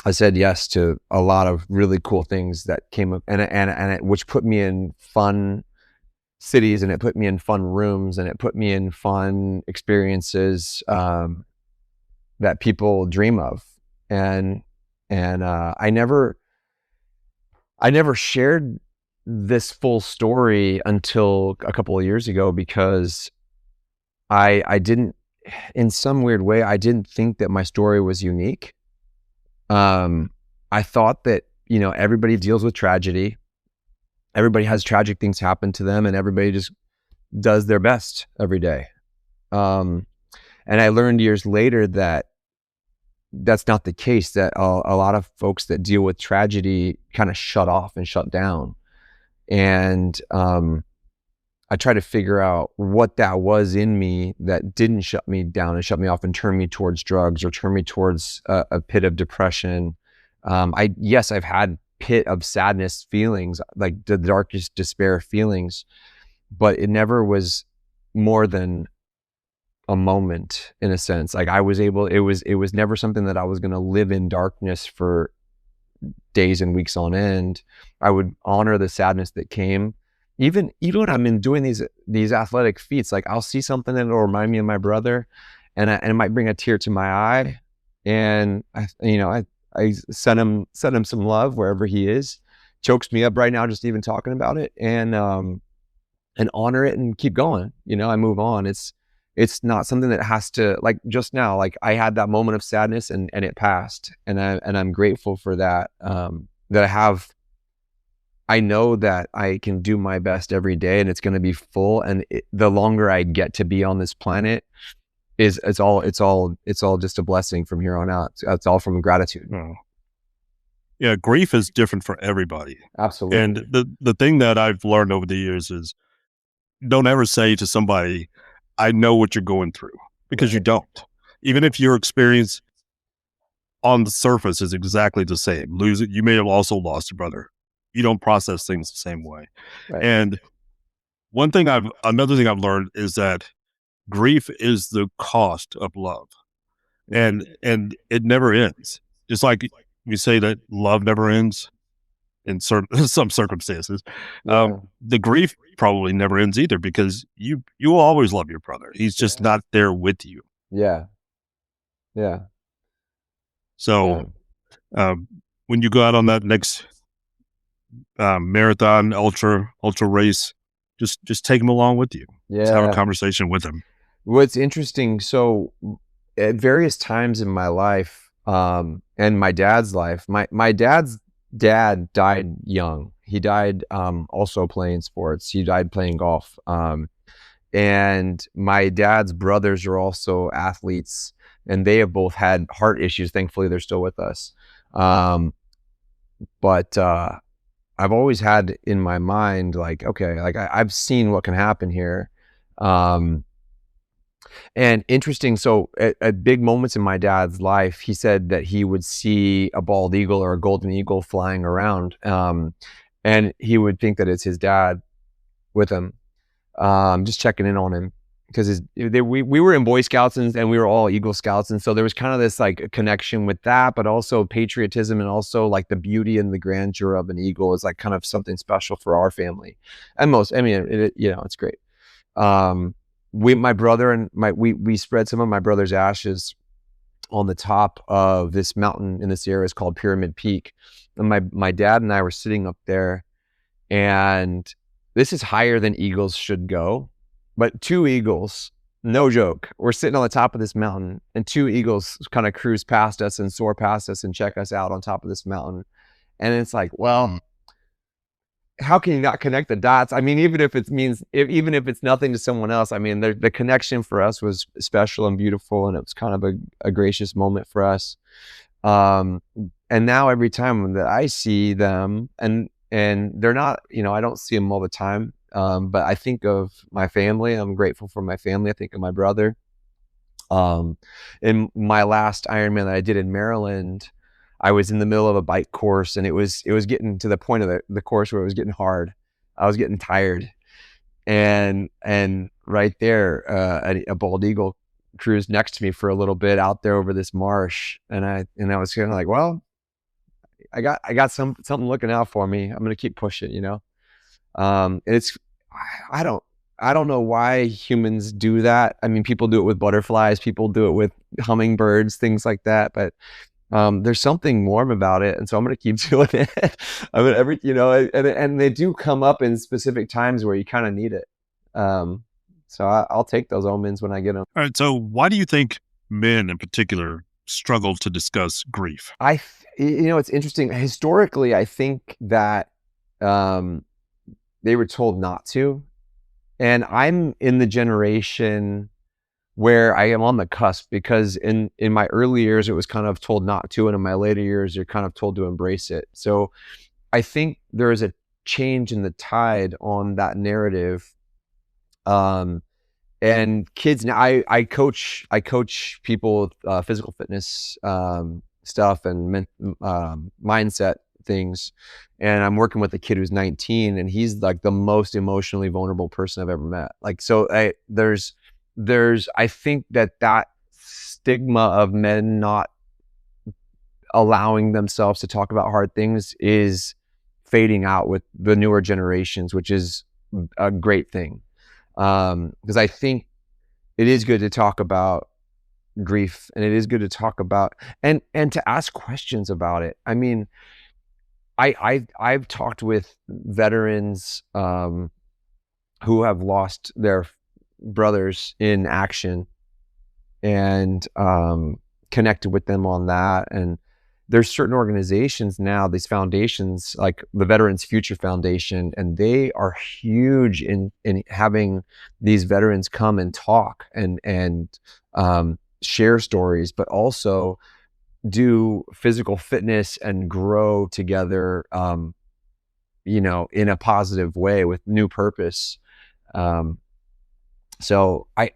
I said yes to a lot of really cool things that came up, which put me in fun cities, and it put me in fun rooms, and it put me in fun experiences that people dream of. And I never shared this full story until a couple of years ago, because I didn't, in some weird way, I didn't think that my story was unique. I thought that, you know, everybody deals with tragedy. Everybody has tragic things happen to them, and everybody just does their best every day. And I learned years later that that's not the case, that a lot of folks that deal with tragedy kind of shut off and shut down. And I tried to figure out what that was in me that didn't shut me down and shut me off and turn me towards drugs or turn me towards a pit of depression. I've had pit of sadness feelings, like the darkest despair feelings, but it never was more than a moment, in a sense. Like it was never something that I was going to live in darkness for days and weeks on end. I would honor the sadness that came. Even when I'm doing these athletic feats, like I'll see something that will remind me of my brother, and it might bring a tear to my eye, and I send him some love wherever he is. Chokes me up right now just even talking about it, and honor it and keep going. You know, I move on. It's not something that has to, like just now, like I had that moment of sadness and it passed, and I'm grateful for that. I know that I can do my best every day, and it's going to be full. And the longer I get to be on this planet, it's all just a blessing from here on out. It's all from gratitude. Oh. Yeah, grief is different for everybody. Absolutely. And the thing that I've learned over the years is, don't ever say to somebody, I know what you're going through, because you don't. Even if your experience on the surface is exactly the same. You may have also lost a brother. You don't process things the same way. Right. And another thing I've learned is that grief is the cost of love. And it never ends. Just like we say that love never ends in some circumstances. Yeah. The grief probably never ends either, because you will always love your brother. He's just not there with you. Yeah. Yeah. So when you go out on that next marathon, ultra race, just take them along with you. Just have a Yeah. conversation with them. What's interesting, so at various times in my life, and my dad's life, my dad's dad died young. He died also playing sports. He died playing golf. And my dad's brothers are also athletes, and they have both had heart issues. Thankfully, they're still with us. But I've always had in my mind, like, okay, like I've seen what can happen here. And interesting, so at big moments in my dad's life, he said that he would see a bald eagle or a golden eagle flying around, and he would think that it's his dad with him, just checking in on him, because we were in Boy Scouts and we were all Eagle Scouts, and so there was kind of this like connection with that, but also patriotism, and also like the beauty and the grandeur of an eagle is like kind of something special for our family, and it's great. My brother and we spread some of my brother's ashes on the top of this mountain in this area. It's called Pyramid Peak, and my dad and I were sitting up there, and this is higher than eagles should go, but two eagles, no joke, we're sitting on the top of this mountain, and two eagles kind of cruise past us and soar past us and check us out on top of this mountain. And it's like, well, how can you not connect the dots? I mean, even if it's nothing to someone else, I mean, the connection for us was special and beautiful, and it was kind of a gracious moment for us. And now every time that I see them, and they're not, I don't see them all the time, but I think of my family. I'm grateful for my family. I think of my brother. In my last Ironman that I did in Maryland, I was in the middle of a bike course, and it was getting to the point of the course where it was getting hard. I was getting tired, and right there, a bald eagle cruised next to me for a little bit out there over this marsh, and I was kind of like, well, I got something looking out for me. I'm gonna keep pushing, I don't know why humans do that. I mean, people do it with butterflies, people do it with hummingbirds, things like that, but there's something warm about it, and so I'm going to keep doing it. I mean, and they do come up in specific times where you kind of need it. So I'll take those omens when I get them. All right. So why do you think men in particular struggle to discuss grief? It's interesting. Historically, I think that they were told not to, and I'm in the generation where I am on the cusp, because in my early years, it was kind of told not to, and in my later years, you're kind of told to embrace it. So I think there is a change in the tide on that narrative. And kids now, I coach people with physical fitness stuff and mindset things, and I'm working with a kid who's 19, and he's like the most emotionally vulnerable person I've ever met. Like, so I think that stigma of men not allowing themselves to talk about hard things is fading out with the newer generations, which is a great thing. Because I think it is good to talk about grief, and it is good to talk about and to ask questions about it. I mean, I've talked with veterans who have lost their brothers in action, and connected with them on that. And there's certain organizations now, these foundations like the Veterans Future Foundation, and they are huge in having these veterans come and talk and share stories, but also do physical fitness and grow together, in a positive way with new purpose. So I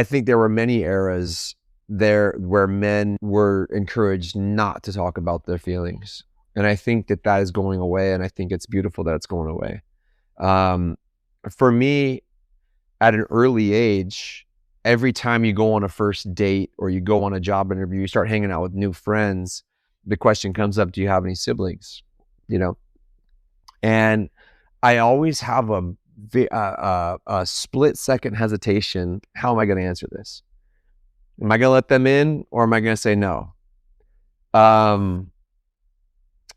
think there were many eras there where men were encouraged not to talk about their feelings. And I think that is going away, and I think it's beautiful that it's going away. For me, at an early age, every time you go on a first date or you go on a job interview, you start hanging out with new friends, the question comes up, do you have any siblings? And I always have a split second hesitation. How am I going to answer this? Am I going to let them in, or am I going to say no?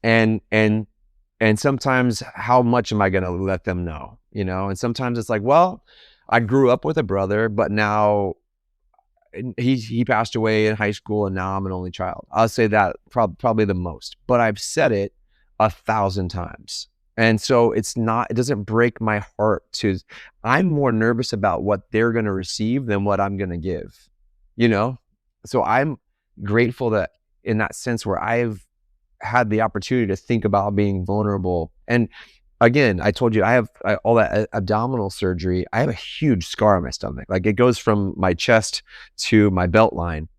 and sometimes how much am I going to let them know, and sometimes it's like, well, I grew up with a brother, but now he passed away in high school and now I'm an only child. I'll say that probably the most, but I've said it 1,000 times. And so it doesn't break my heart I'm more nervous about what they're going to receive than what I'm going to give, So I'm grateful that in that sense where I've had the opportunity to think about being vulnerable. And again, I told you I have all that abdominal surgery. I have a huge scar on my stomach. Like it goes from my chest to my belt line.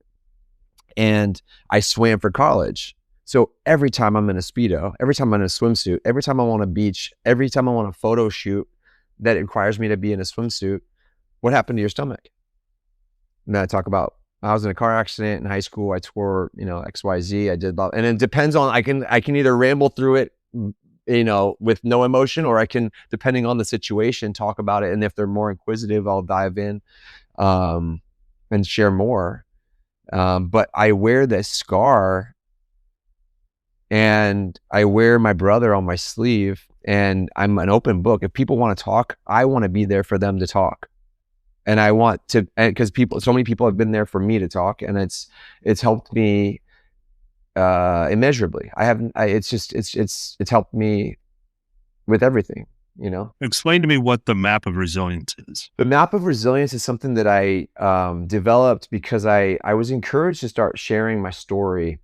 And I swam for college. So every time I'm in a Speedo, every time I'm in a swimsuit, every time I'm on a beach, every time I'm on a photo shoot that requires me to be in a swimsuit, what happened to your stomach? And then I talk about, I was in a car accident in high school. I tore, XYZ. I did, and it depends on, I can either ramble through it, with no emotion, or I can, depending on the situation, talk about it. And if they're more inquisitive, I'll dive in, and share more. But I wear this scar and I wear my brother on my sleeve, and I'm an open book. If people want to talk, I want to be there for them to talk. And I want to, because so many people have been there for me to talk, and it's helped me immeasurably. It's helped me with everything, Explain to me what the map of resilience is. The map of resilience is something that I developed because I was encouraged to start sharing my story,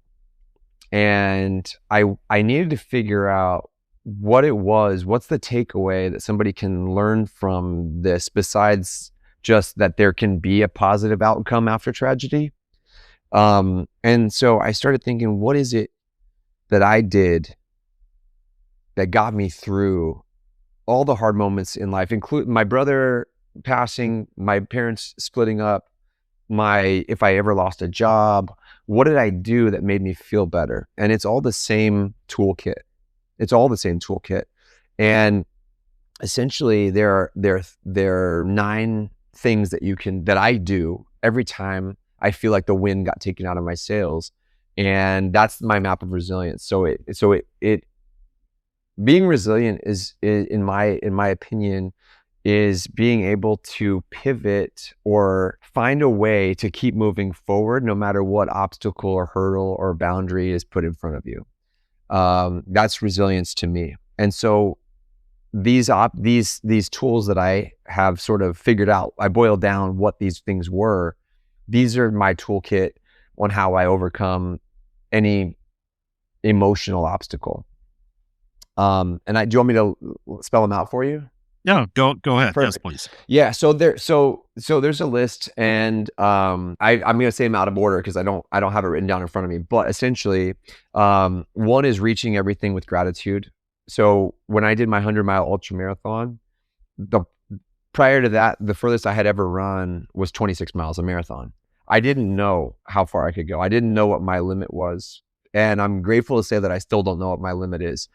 and I needed to figure out what it was. What's the takeaway that somebody can learn from this besides just that there can be a positive outcome after tragedy? And so I started thinking, what is it that I did that got me through all the hard moments in life, including my brother passing, my parents splitting up, if I ever lost a job, what did I do that made me feel better? And it's all the same toolkit. And essentially there are 9 things that I do every time I feel like the wind got taken out of my sails. And that's my map of resilience. So it being resilient is in my opinion, is being able to pivot or find a way to keep moving forward no matter what obstacle or hurdle or boundary is put in front of you. That's resilience to me. And so these tools that I have sort of figured out, I boiled down what these things were. These are my toolkit on how I overcome any emotional obstacle. Do you want me to spell them out for you? Yeah, go ahead. Perfect. Yes, please. Yeah. So there's a list, and I'm going to say them out of order because I don't have it written down in front of me. But essentially, one is reaching everything with gratitude. So when I did my 100-mile ultramarathon, prior to that, the furthest I had ever run was 26 miles, a marathon. I didn't know how far I could go. I didn't know what my limit was, and I'm grateful to say that I still don't know what my limit is.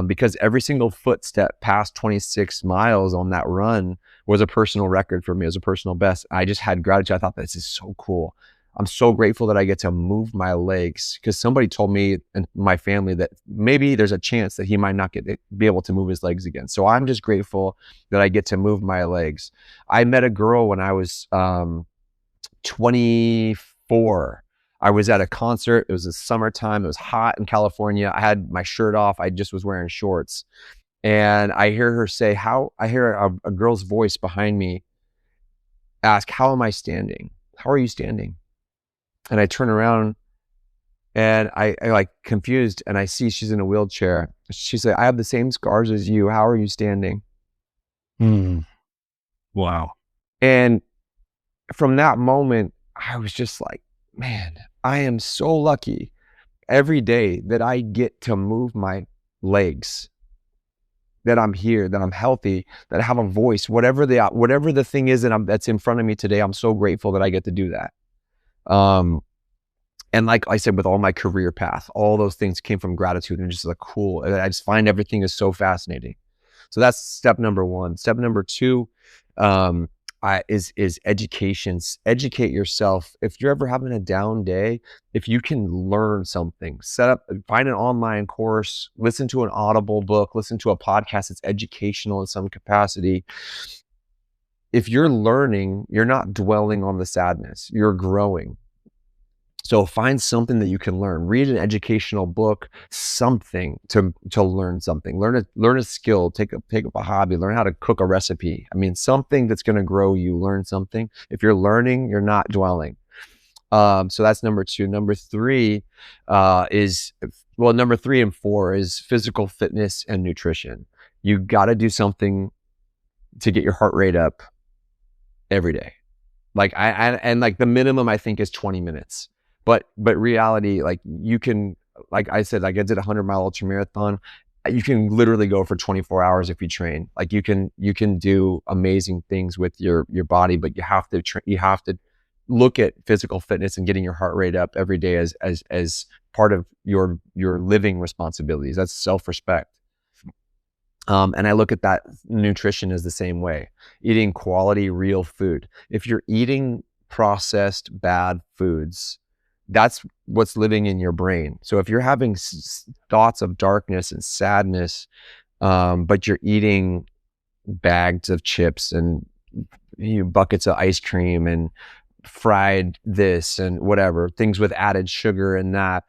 Because every single footstep past 26 miles on that run was a personal record for me. It was a personal best. I just had gratitude. I thought, this is so cool. I'm so grateful that I get to move my legs, because somebody told me and my family that maybe there's a chance that he might not be able to move his legs again. So I'm just grateful that I get to move my legs. I met a girl when I was 24. I was at a concert. It was the summertime. It was hot in California. I had my shirt off. I just was wearing shorts. And I hear her say, I hear a girl's voice behind me ask, how am I standing? How are you standing? And I turn around and I like confused, and I see she's in a wheelchair. She said, I have the same scars as you. How are you standing? Wow. And from that moment, I was just like, man, I am so lucky every day that I get to move my legs, that I'm here, that I'm healthy, that I have a voice, whatever the thing is that's in front of me today. I'm so grateful that I get to do that. And like I said, with all my career path, all those things came from gratitude, and just I just find everything is so fascinating. So that's step number 1. Step number 2, is education. Educate yourself. If you're ever having a down day, if you can learn something, find an online course, listen to an Audible book, listen to a podcast that's educational in some capacity. If you're learning, you're not dwelling on the sadness, you're growing. So find something that you can learn. Read an educational book, something to learn something. Learn a skill. Take up a hobby. Learn how to cook a recipe. I mean, something that's going to grow you. Learn something. If you're learning, you're not dwelling. So that's number 2. Number 3 number 3 and 4 is physical fitness and nutrition. You got to do something to get your heart rate up every day. Like like the minimum I think is 20 minutes. But reality, like you can, like I said, like I did a 100-mile ultramarathon. You can literally go for 24 hours if you train. Like you can do amazing things with your body, but you have to look at physical fitness and getting your heart rate up every day as part of your living responsibilities. That's self-respect. And I look at that nutrition as the same way. Eating quality, real food. If you're eating processed bad foods, that's what's living in your brain. So if you're having thoughts of darkness and sadness, but you're eating bags of chips and buckets of ice cream and fried this and whatever, things with added sugar and that,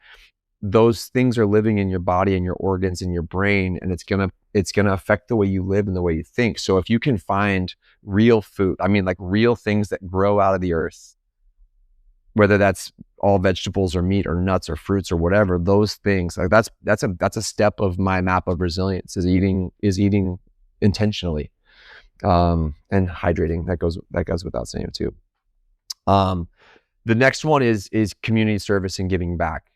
those things are living in your body and your organs and your brain, and it's gonna affect the way you live and the way you think. So if you can find real food, I mean like real things that grow out of the earth, whether that's all vegetables or meat or nuts or fruits or whatever, those things, like that's a step of my map of resilience, is eating intentionally, and hydrating. That goes without saying too. The next one is community service and giving back.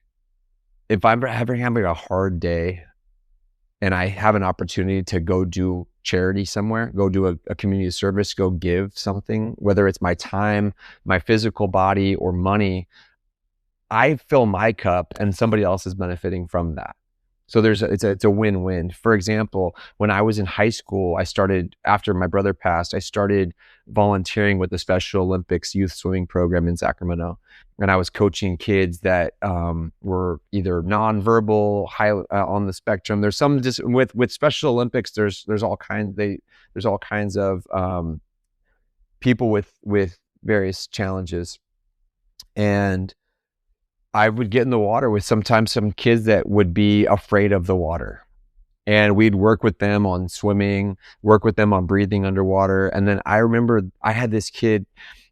If I'm ever having a hard day and I have an opportunity to go do charity somewhere, go do a community service, go give something, whether it's my time, my physical body, or money, I fill my cup and somebody else is benefiting from that. So it's a win-win. For example, when I was in high school, after my brother passed, I started volunteering with the Special Olympics youth swimming program in Sacramento. And I was coaching kids that were either nonverbal, high on the spectrum. There's some just with Special Olympics. There's all kinds of people with various challenges, and I would get in the water with sometimes some kids that would be afraid of the water, and we'd work with them on swimming, work with them on breathing underwater. And then I remember I had this kid.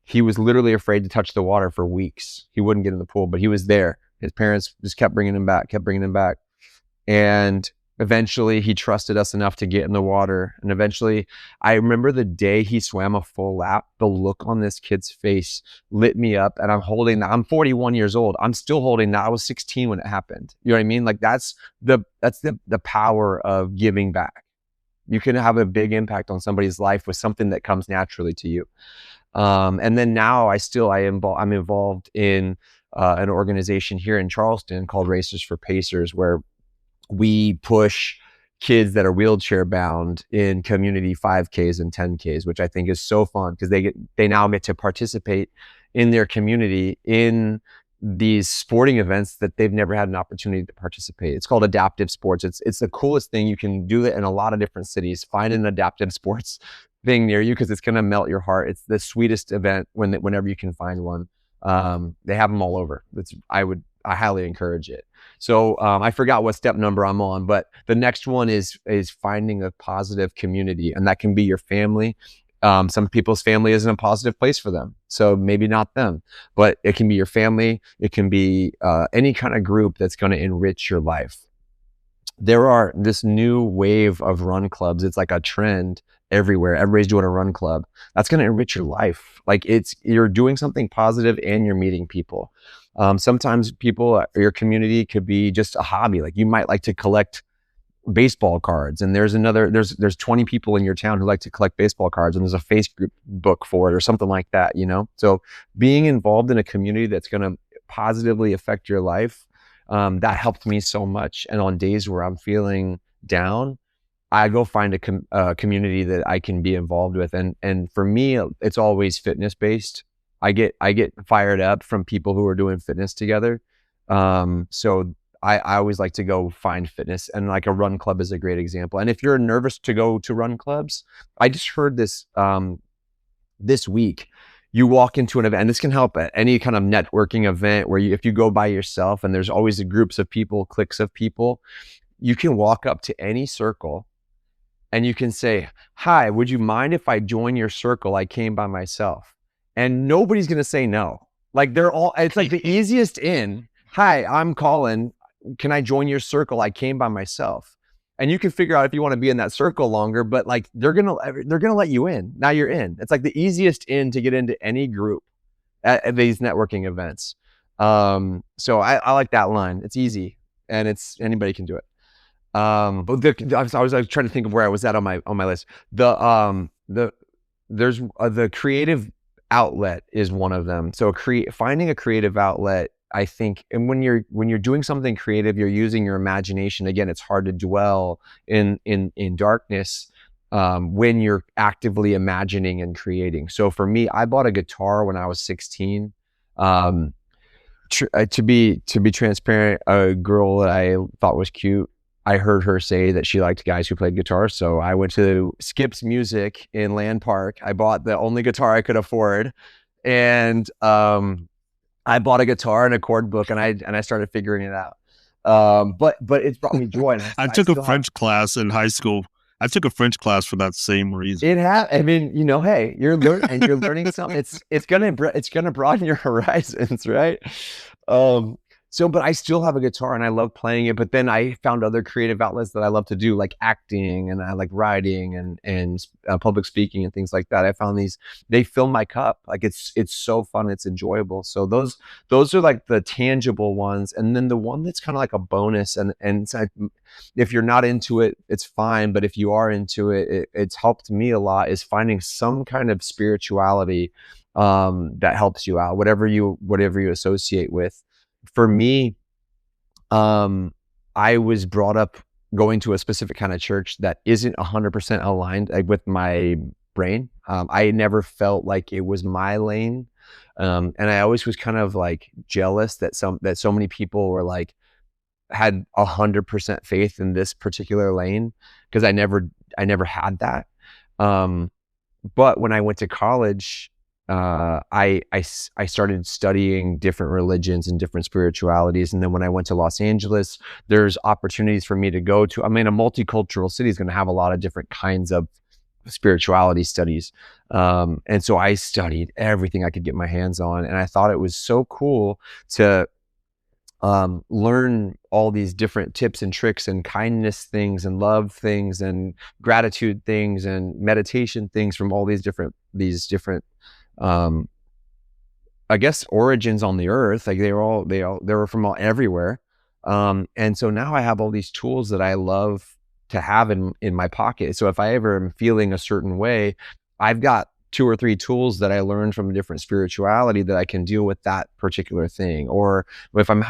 He was literally afraid to touch the water for weeks. He wouldn't get in the pool, but he was there. His parents just kept bringing him back. And eventually he trusted us enough to get in the water. And eventually I remember the day he swam a full lap, the look on this kid's face lit me up. And I'm holding that. I'm 41 years old. I'm still holding that. I was 16 when it happened. You know what I mean? Like that's the power of giving back. You can have a big impact on somebody's life with something that comes naturally to you. And then now I'm involved in an organization here in Charleston called Racers for Pacers, where we push kids that are wheelchair bound in community 5Ks and 10Ks, which I think is so fun because they now get to participate in their community in these sporting events that they've never had an opportunity to participate. It's called adaptive sports. It's the coolest thing. You can do it in a lot of different cities. Find an adaptive sports thing near you because it's going to melt your heart. It's the sweetest event whenever you can find one. They have them all over. I highly encourage it. So I forgot what step number I'm on, but the next one is finding a positive community, and that can be your family. Some people's family isn't a positive place for them, so maybe not them, but it can be your family. It can be any kind of group that's going to enrich your life. There are this new wave of run clubs. It's like a trend everywhere. Everybody's doing a run club. That's going to enrich your life. Like you're doing something positive and you're meeting people. Sometimes people, your community could be just a hobby. Like you might like to collect baseball cards, and there's 20 people in your town who like to collect baseball cards, and there's a Facebook book for it or something like that, you know? So being involved in a community that's going to positively affect your life, that helped me so much. And on days where I'm feeling down, I go find a community that I can be involved with. And for me, it's always fitness based. I get fired up from people who are doing fitness together. So I always like to go find fitness, and like a run club is a great example. And if you're nervous to go to run clubs, I just heard this this week. You walk into an event, and this can help at any kind of networking event where if you go by yourself, and there's always groups of people, cliques of people, you can walk up to any circle and you can say, "Hi, would you mind if I join your circle? I came by myself." And nobody's going to say no. Like it's like the easiest in. "Hi, I'm Colin. Can I join your circle? I came by myself." And you can figure out if you want to be in that circle longer, but like they're gonna let you in. Now you're in. It's like the easiest in to get into any group at these networking events. So I like that line. It's easy, and anybody can do it. But I was trying to think of where I was at on my list. There's the creative outlet is one of them. So finding a creative outlet, I think, and when you're doing something creative, you're using your imagination. Again, it's hard to dwell in darkness when you're actively imagining and creating. So for me, I bought a guitar when I was 16. To be transparent, a girl that I thought was cute, I heard her say that she liked guys who played guitar. So I went to Skip's Music in Land Park. I bought the only guitar I could afford, and I bought a guitar and a chord book, and I started figuring it out. But it's brought me joy. And I took a French class in high school. I took a French class for that same reason. I mean, hey, you're learning something. It's gonna broaden your horizons, right? But I still have a guitar and I love playing it. But then I found other creative outlets that I love to do, like acting, and I like writing and public speaking and things like that. I found they fill my cup. Like it's so fun. It's enjoyable. So those are like the tangible ones. And then the one that's kind of like a bonus. And if you're not into it, it's fine. But if you are into it, it's helped me a lot, is finding some kind of spirituality that helps you out, whatever you associate with. For me, I was brought up going to a specific kind of church that isn't 100% aligned with my brain. I never felt like it was my lane. And I always was kind of like jealous that so many people were like, had 100% faith in this particular lane, because I never had that. But when I went to college, I started studying different religions and different spiritualities. And then when I went to Los Angeles, there's opportunities for me to go to, a multicultural city is going to have a lot of different kinds of spirituality studies. And so I studied everything I could get my hands on. And I thought it was so cool to learn all these different tips and tricks and kindness things and love things and gratitude things and meditation things from all these different I guess origins on the earth. Like they were from everywhere. And so now I have all these tools that I love to have in my pocket. So if I ever am feeling a certain way, I've got 2 or 3 tools that I learned from a different spirituality that I can deal with that particular thing. Or if I'm,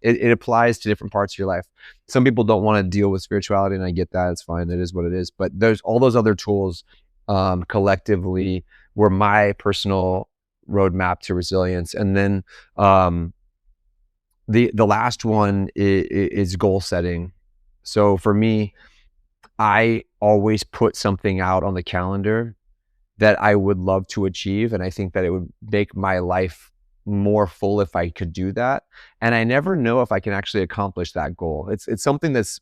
it applies to different parts of your life. Some people don't want to deal with spirituality, and I get that. It's fine. It is what it is. But there's all those other tools collectively were my personal roadmap to resilience. And then the last one is goal setting. So for me, I always put something out on the calendar that I would love to achieve. And I think that it would make my life more full if I could do that. And I never know if I can actually accomplish that goal. It's something that's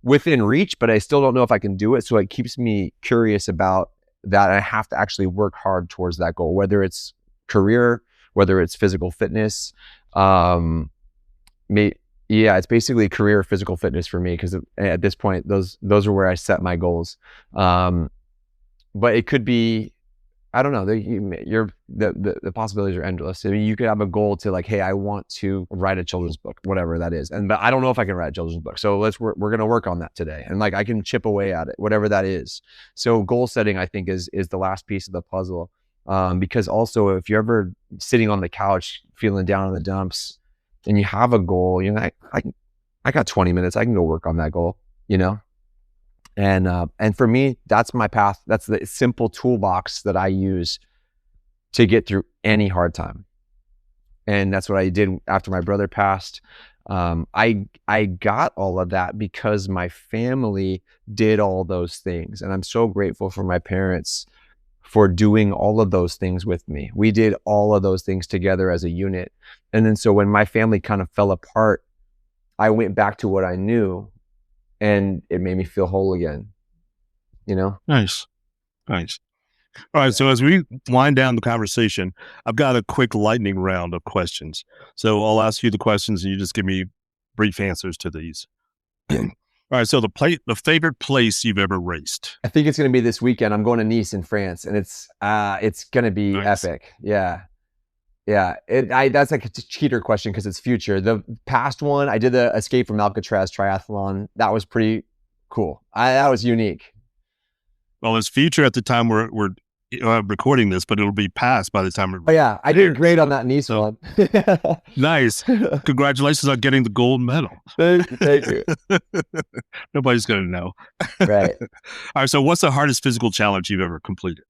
within reach, but I still don't know if I can do it. So it keeps me curious about that. I have to actually work hard towards that goal, whether it's career, whether it's physical fitness. It's basically career, physical fitness for me, because at this point, those are where I set my goals. But it could be, I don't know, the possibilities are endless. I mean, you could have a goal to like, hey, I want to write a children's book, whatever that is. But I don't know if I can write a children's book. So we're going to work on that today. And like, I can chip away at it, whatever that is. So goal setting, I think, is the last piece of the puzzle. Because also, if you're ever sitting on the couch feeling down in the dumps and you have a goal, I got 20 minutes, I can go work on that goal, And for me, that's my path. That's the simple toolbox that I use to get through any hard time. And that's what I did after my brother passed. I got all of that because my family did all those things. And I'm so grateful for my parents for doing all of those things with me. We did all of those things together as a unit. And then so when my family kind of fell apart, I went back to what I knew, and it made me feel whole again, you know? Nice. All right, so as we wind down the conversation, I've got a quick lightning round of questions. So I'll ask you the questions and you just give me brief answers to these. All right, so the favorite place you've ever raced? I think it's going to be this weekend. I'm going to Nice in France, and it's going to be epic. Yeah. That's like a cheater question because it's future. The past one, I did the Escape from Alcatraz triathlon. That was pretty cool. That was unique. Well, it's future at the time we're recording this, but it'll be past by the time we're. Oh yeah, I did great on that Nice one. Nice. Congratulations on getting the gold medal. Thank you. Nobody's going to know. Right. All right, so what's the hardest physical challenge you've ever completed?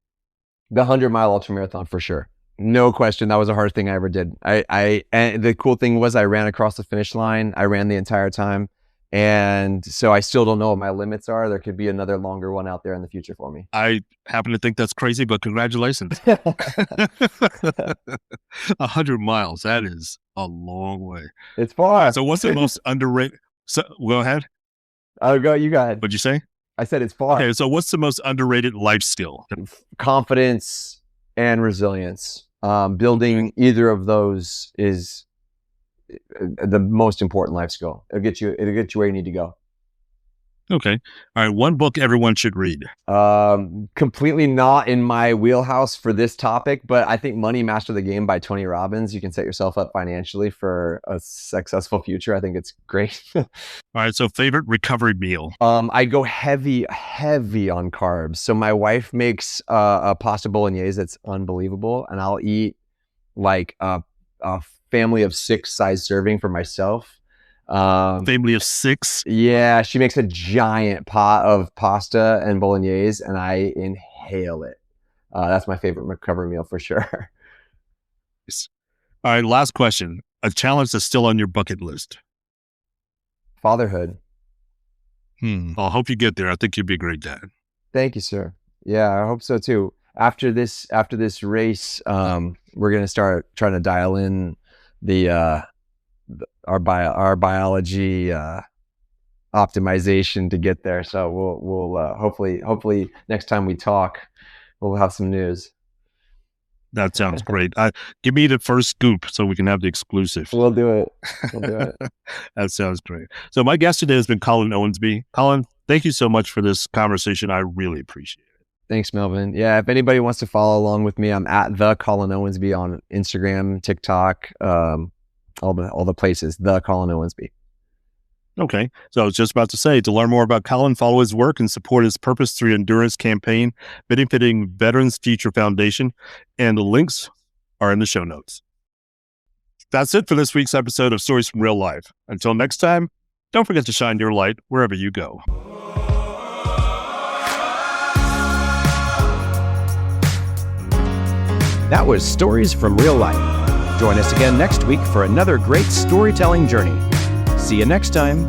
The 100-mile ultramarathon for sure. No question. That was the hardest thing I ever did. And the cool thing was I ran across the finish line. I ran the entire time. And so I still don't know what my limits are. There could be another longer one out there in the future for me. I happen to think that's crazy, but congratulations. 100 miles. That is a long way. It's far. So what's the most underrated? So, go ahead. You go ahead. What'd you say? I said it's far. Okay, so what's the most underrated life skill? Confidence and resilience. Building either of those is the most important life skill. It'll get you where you need to go. Okay. All right. One book everyone should read. Completely not in my wheelhouse for this topic, but I think Money Master the Game by Tony Robbins. You can set yourself up financially for a successful future. I think it's great. All right. So favorite recovery meal? I go heavy on carbs. So my wife makes a pasta bolognese that's unbelievable, and I'll eat like a family of 6 size serving for myself. Family of 6? Yeah, she makes a giant pot of pasta and bolognese, and I inhale it. That's my favorite recovery meal for sure. All right, last question. A challenge that's still on your bucket list? Fatherhood. I hope you get there. I think you'd be a great dad. Thank you, sir. Yeah, I hope so too. After this race, we're gonna start trying to dial in our biology optimization to get there. So we'll hopefully next time we talk, we'll have some news. That sounds great. Give me the first scoop so we can have the exclusive. We'll do it. That sounds great. So my guest today has been Colin Owensby. Colin, thank you so much for this conversation. I really appreciate it. Thanks, Melvin. Yeah, if anybody wants to follow along with me, I'm at the Colin Owensby on Instagram, TikTok, all the places, the Colin Owensby. Okay. So I was just about to say, to learn more about Colin, follow his work and support his Purpose 3 Endurance campaign, benefiting Veterans Future Foundation, and the links are in the show notes. That's it for this week's episode of Stories from Real Life. Until next time, don't forget to shine your light wherever you go. That was Stories from Real Life. Join us again next week for another great storytelling journey. See you next time.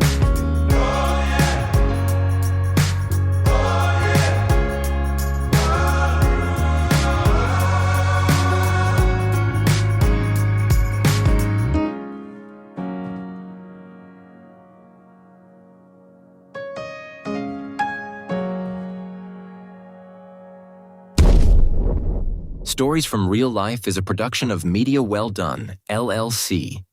Stories from Real Life is a production of Media Well Done, LLC.